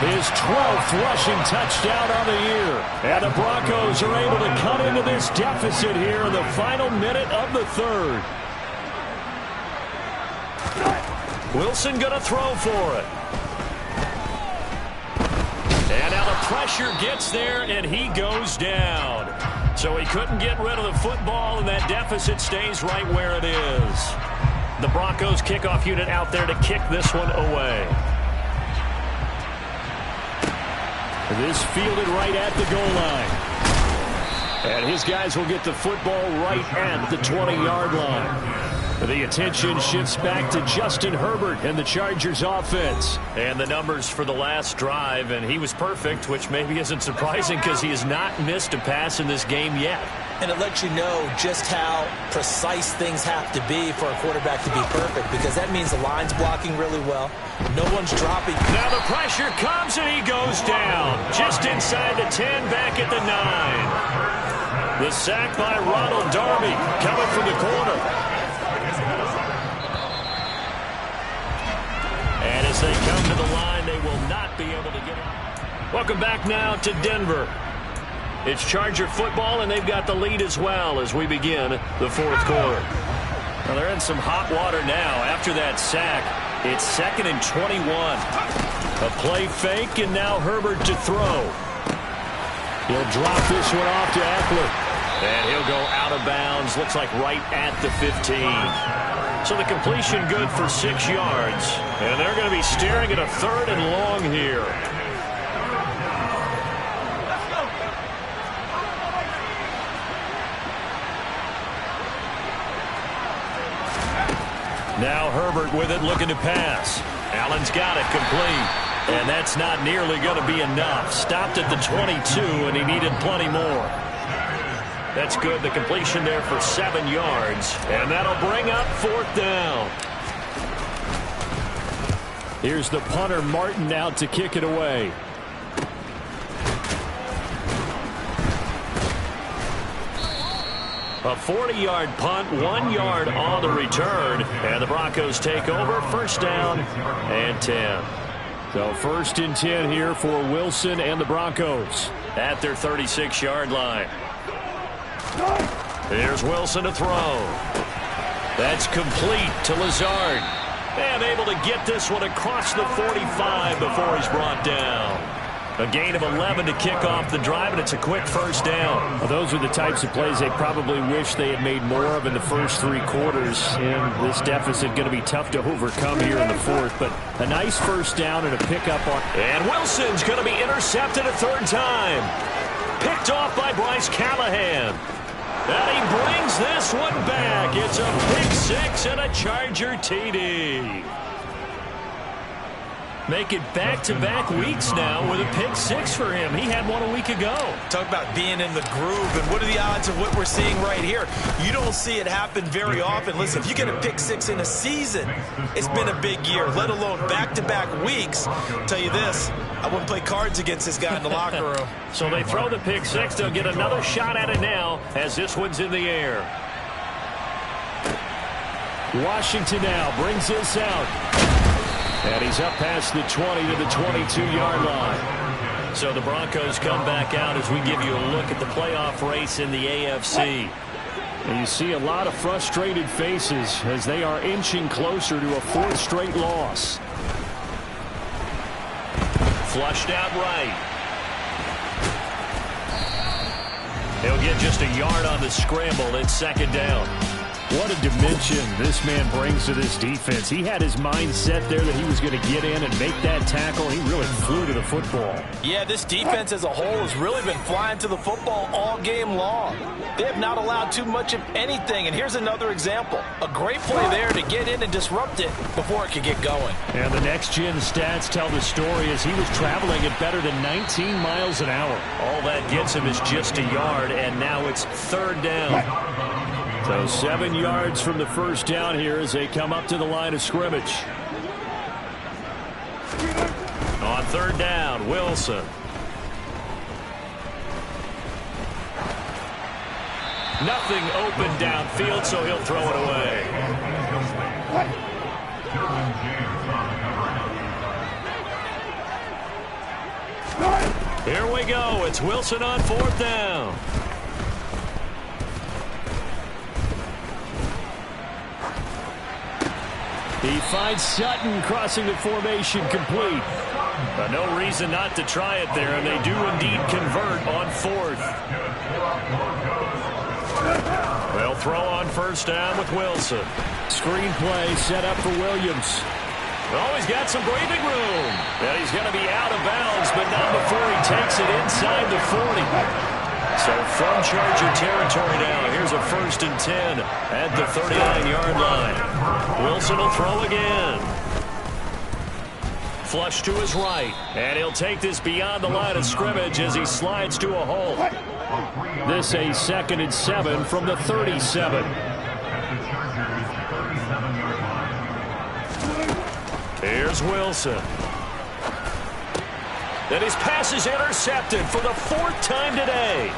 his 12th rushing touchdown on the year. And the Broncos are able to cut into this deficit here in the final minute of the third. Wilson going to throw for it. And now the pressure gets there, and he goes down. So he couldn't get rid of the football, and that deficit stays right where it is. The Broncos kickoff unit out there to kick this one away. This fielded right at the goal line. And his guys will get the football right at the 20-yard line. The attention shifts back to Justin Herbert and the Chargers offense. And the numbers for the last drive, and he was perfect, which maybe isn't surprising because he has not missed a pass in this game yet. And it lets you know just how precise things have to be for a quarterback to be perfect, because that means the line's blocking really well. No one's dropping. Now the pressure comes, and he goes down. Just inside the 10, back at the 9. The sack by Ronald Darby coming from the corner. And as they come to the line, they will not be able to get it. Welcome back now to Denver. It's Charger football, and they've got the lead as well as we begin the fourth quarter. Well, they're in some hot water now after that sack. It's 2nd and 21. A play fake, and now Herbert to throw. He'll drop this one off to Eckler. And he'll go out of bounds, looks like right at the 15. So the completion good for 6 yards. And they're going to be staring at a 3rd and long here. Now Herbert with it, looking to pass. Allen's got it complete. And that's not nearly going to be enough. Stopped at the 22, and he needed plenty more. That's good. The completion there for 7 yards. And that'll bring up 4th down. Here's the punter, Martin, out to kick it away. A 40-yard punt, 1 yard on the return, and the Broncos take over. First down and 10. So 1st and 10 here for Wilson and the Broncos at their 36-yard line. Here's Wilson to throw. That's complete to Lazard. And able to get this one across the 45 before he's brought down. A gain of 11 to kick off the drive, and it's a quick first down. Well, those are the types of plays they probably wish they had made more of in the first 3 quarters. And this deficit going to be tough to overcome here in the 4th. But a nice first down and a pickup on. And Wilson's going to be intercepted a 3rd time. Picked off by Bryce Callahan. And he brings this one back. It's a pick 6 and a Charger TD. Make it back-to-back weeks now with a pick 6 for him. He had one a week ago. Talk about being in the groove, and what are the odds of what we're seeing right here? You don't see it happen very often. Listen, if you get a pick 6 in a season, it's been a big year, let alone back-to-back weeks. I'll tell you this, I wouldn't play cards against this guy in the locker room. So they throw the pick 6. They'll get another shot at it now as this one's in the air. Washington now brings this out. And he's up past the 20 to the 22-yard line. So the Broncos come back out as we give you a look at the playoff race in the AFC. And you see a lot of frustrated faces as they are inching closer to a 4th straight loss. Flushed out right. He'll get just a yard on the scramble. It's 2nd down. What a dimension this man brings to this defense. He had his mind set there that he was going to get in and make that tackle. He really flew to the football. Yeah, this defense as a whole has really been flying to the football all game long. They have not allowed too much of anything. And here's another example. A great play there to get in and disrupt it before it could get going. And the next-gen stats tell the story as he was traveling at better than 19 miles an hour. All that gets him is just a yard, and now it's 3rd down. So 7 yards from the first down here as they come up to the line of scrimmage. On 3rd down, Wilson. Nothing open downfield, so he'll throw it away. Here we go. It's Wilson on 4th down. He finds Sutton crossing the formation complete. No reason not to try it there, and they do indeed convert on 4th. They'll throw on 1st down with Wilson. Screenplay set up for Williams. Oh, he's got some breathing room. And he's going to be out of bounds, but not before he takes it inside the 40. So from Charger territory now, here's a 1st and 10 at the 39-yard line. Wilson will throw again. Flush to his right, and he'll take this beyond the line of scrimmage as he slides to a hole. This a 2nd and 7 from the 37. Here's Wilson. And his pass is intercepted for the 4th time today.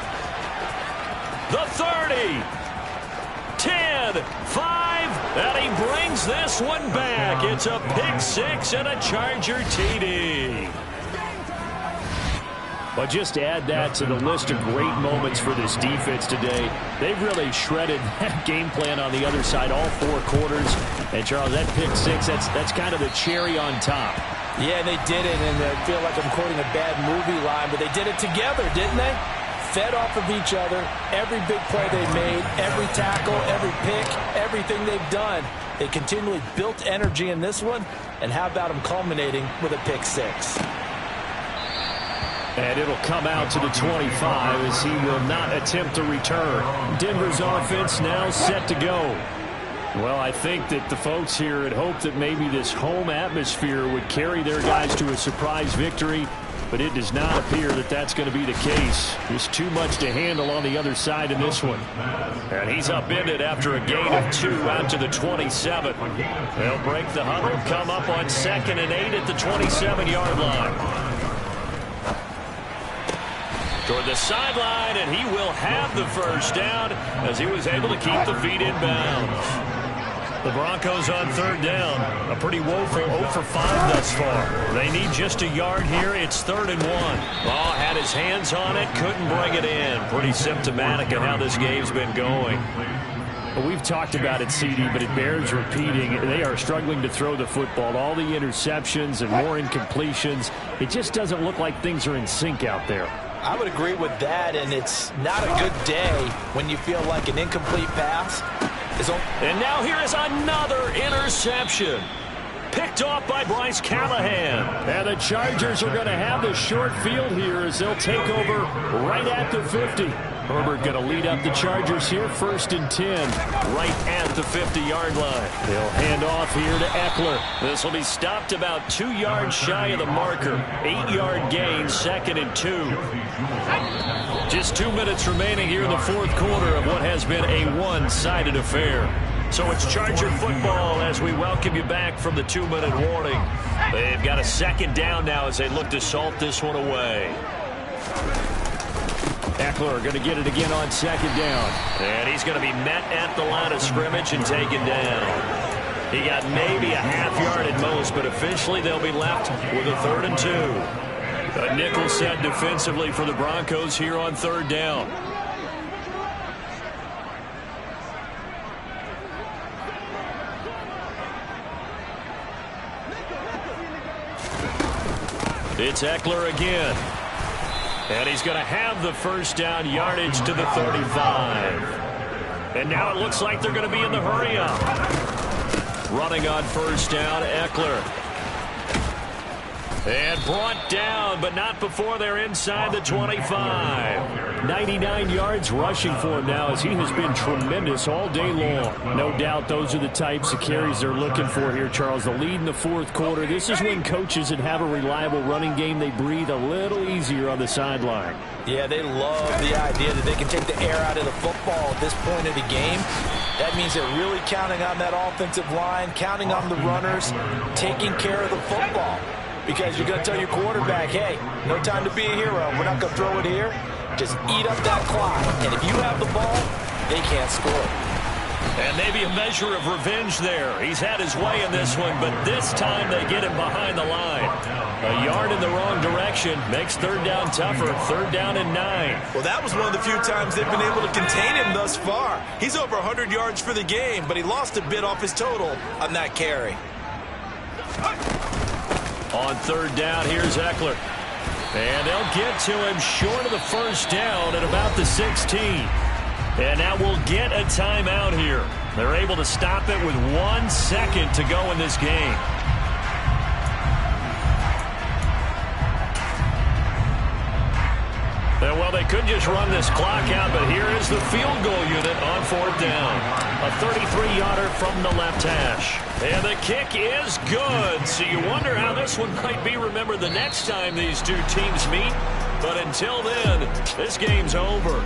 The 30, 10, 5, and he brings this one back. It's a pick 6 and a Charger TD. But just add that to the list of great moments for this defense today. They've really shredded that game plan on the other side all 4 quarters. And, Charles, that pick 6, that's kind of the cherry on top. Yeah, they did it, and I feel like I'm quoting a bad movie line, but they did it together, didn't they? Fed off of each other, every big play they made, every tackle, every pick, everything they've done. They continually built energy in this one, and how about them culminating with a pick 6? And it'll come out to the 25 as he will not attempt to return. Denver's offense now set to go. Well, I think that the folks here had hoped that maybe this home atmosphere would carry their guys to a surprise victory, but it does not appear that that's going to be the case. There's too much to handle on the other side in this one. And he's upended after a gain of 2 out to the 27. They'll break the huddle, come up on 2nd and 8 at the 27-yard line. toward the sideline, and he will have the first down as he was able to keep the feet in bounds. The Broncos on third down. A pretty woeful 0 for 5 thus far. They need just a yard here. It's 3rd and 1. Ball had his hands on it, couldn't bring it in. Pretty symptomatic of how this game's been going. Well, we've talked about it, CD, but it bears repeating. They are struggling to throw the football. All the interceptions and more incompletions. It just doesn't look like things are in sync out there. I would agree with that, and it's not a good day when you feel like an incomplete pass. And now here is another interception. Picked off by Bryce Callahan. And the Chargers are going to have the short field here as they'll take over right at the 50. Herbert going to lead up the Chargers here, 1st and 10. Right at the 50-yard line. They'll hand off here to Eckler. This will be stopped about 2 yards shy of the marker. 8-yard gain, 2nd and 2. Just 2 minutes remaining here in the 4th quarter of what has been a one-sided affair. So it's Charger football as we welcome you back from the 2-minute warning. They've got a 2nd down now as they look to salt this one away. Eckler going to get it again on 2nd down. And he's going to be met at the line of scrimmage and taken down. He got maybe a half yard at most, but officially they'll be left with a 3rd and 2. A nickel set defensively for the Broncos here on 3rd down. It's Eckler again. And he's going to have the first down, yardage to the 35. And now it looks like they're going to be in the hurry up. Running on first down, Eckler. And brought down, but not before they're inside the 25. 99 yards rushing for him now as he has been tremendous all day long. No doubt those are the types of carries they're looking for here, Charles. The lead in the 4th quarter. This is when coaches that have a reliable running game, they breathe a little easier on the sideline. Yeah, they love the idea that they can take the air out of the football at this point of the game. That means they're really counting on that offensive line, counting on the runners, taking care of the football. Because you're going to tell your quarterback, hey, no time to be a hero. We're not going to throw it here. Just eat up that clock. And if you have the ball, they can't score. And maybe a measure of revenge there. He's had his way in this one, but this time they get him behind the line. A yard in the wrong direction makes 3rd down tougher. 3rd down and 9. Well, that was one of the few times they've been able to contain him thus far. He's over 100 yards for the game, but he lost a bit off his total on that carry. On 3rd down, here's Eckler. And they'll get to him short of the first down at about the 16. And now we'll get a timeout here. They're able to stop it with 1 second to go in this game. And well, they could just run this clock out, but here is the field goal unit on 4th down. A 33-yarder from the left hash. And the kick is good. So you wonder how this one might be remembered the next time these two teams meet. But until then, this game's over.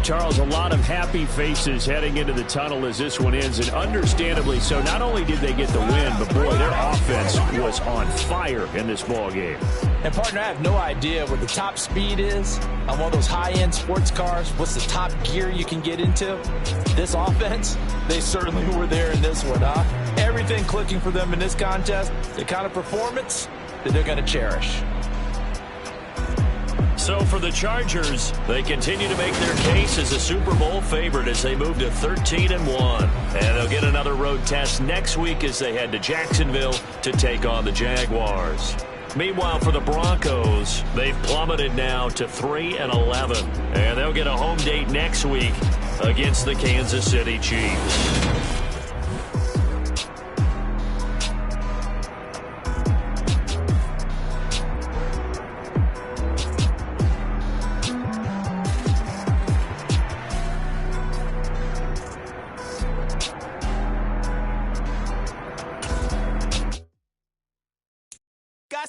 Charles, a lot of happy faces heading into the tunnel as this one ends, and understandably so. Not only did they get the win, but boy, their offense was on fire in this ball game. And partner, I have no idea what the top speed is on one of those high-end sports cars. What's the top gear you can get into? This offense, they certainly were there in this one, huh? Everything clicking for them in this contest, the kind of performance that they're going to cherish. So for the Chargers, they continue to make their case as a Super Bowl favorite as they move to 13-1. And they'll get another road test next week as they head to Jacksonville to take on the Jaguars. Meanwhile, for the Broncos, they've plummeted now to 3-11. And they'll get a home date next week against the Kansas City Chiefs.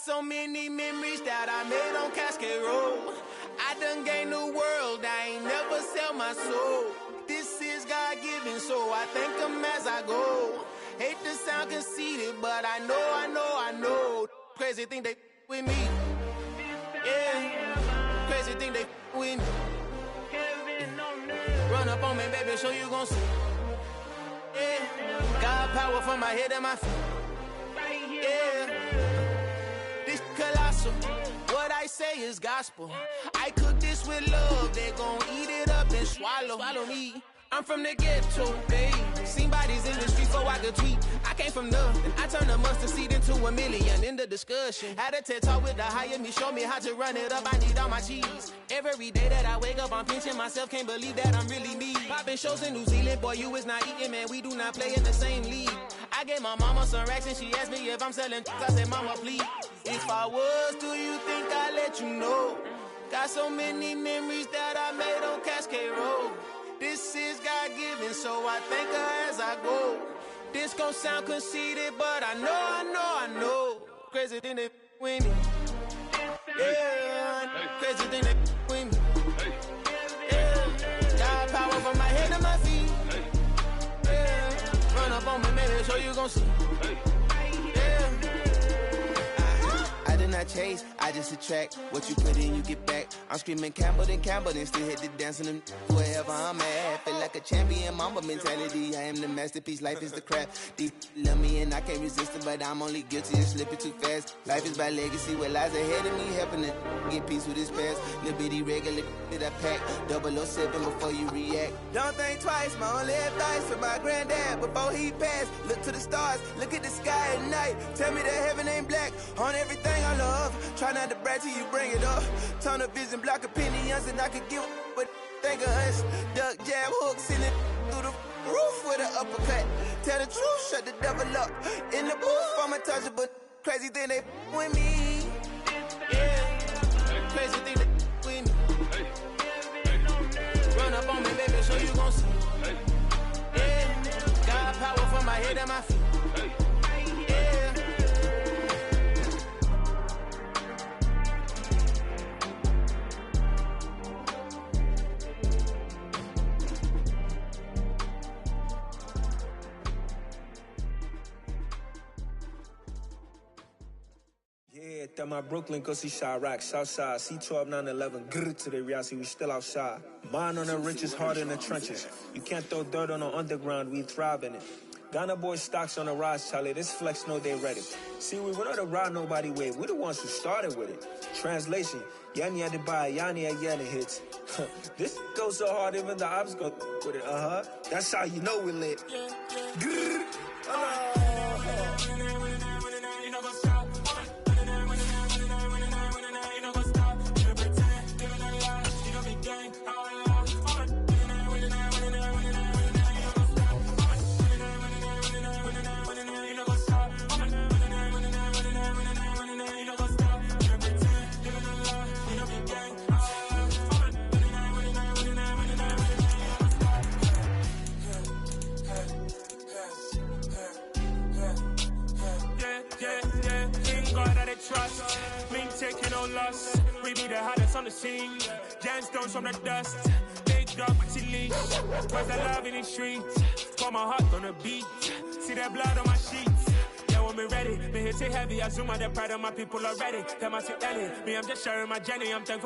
So many memories that I made on Cascade Road. I done gained the world, I ain't never sell my soul. This is God-given, so I thank him as I go. Hate to sound conceited, but I know. Crazy thing they with me. Yeah. Crazy thing they with me. Run up on me, baby, so you gon' see. Yeah. Got power from my head and my feet. Yeah. This colossal. What I say is gospel. I cook this with love. They gon' eat it up and swallow me. I'm from the ghetto, babe. Seen bodies in the street so I could tweet. I came from nothing. I turned a mustard seed into a million in the discussion. Had a TED talk with the higher me, show me how to run it up. I need all my cheese. Every day that I wake up, I'm pinching myself. Can't believe that I'm really me. Popping shows in New Zealand, boy, you is not eating, man. We do not play in the same league. I gave my mama some racks and she asked me if I'm selling. I said, mama, please. If I was, do you think I'd let you know? Got so many memories that I made on Cascade Road. This is God-given, so I thank her as I go. This gon' sound conceited, but I know. Crazy thing they with me. Yeah, crazy thing they with me. Yeah, got power from my head to my feet. Yeah, run up on me, maybe, so you gon' see. Yeah. I did not chase, I just attract. What you put in, you get back. I'm screaming Campbell, then still hit the dance and wherever I'm at. Feel like a champion, mamba mentality. I am the masterpiece, life is the crap. Deep love me and I can't resist it, but I'm only guilty of slipping too fast. Life is by legacy, what lies ahead of me, helping to get peace with his past. Little bitty regular that I pack, 007 before you react. Don't think twice, my only advice for my granddad before he passed. Look to the stars, look at the sky at night. Tell me that heaven ain't black on everything I love. Try not to brag till you bring it up. Tunnel vision, block opinions, and I could give but think of us. Duck jab hooks in it through the roof with an uppercut. Tell the truth, shut the devil up. In the booth, I'm untouchable. Crazy thing they with me. Yeah, crazy thing they with me. Run up on me, baby, so you gon' see. Yeah, got power from my head and my feet. Yeah, that my Brooklyn, go see Chirac, Southside, C12, 911, grrr to the reality, we still outside. Mine on the richest, heart in the trenches. You can't throw dirt on the underground, we thrive in it. Ghana boys stocks on the rise, Charlie, this flex know they ready. See, we went on the ride nobody wave, we the ones who started with it. Translation, Yani had to buy, Yani had Yana hits. This goes so hard, even the ops go with it, That's how you know we lit. Grrr. Trust, we ain't taking no loss. We be the hottest on the scene. Gemstones from the dust. Big dog, but she leash. Where's the love in the streets? Pour my heart on the beat. See that blood on my sheets. Yeah, when me ready, me hit it heavy. I zoom out the pride of my people already. Tell my shit, me, I'm just sharing my journey. I'm thankful.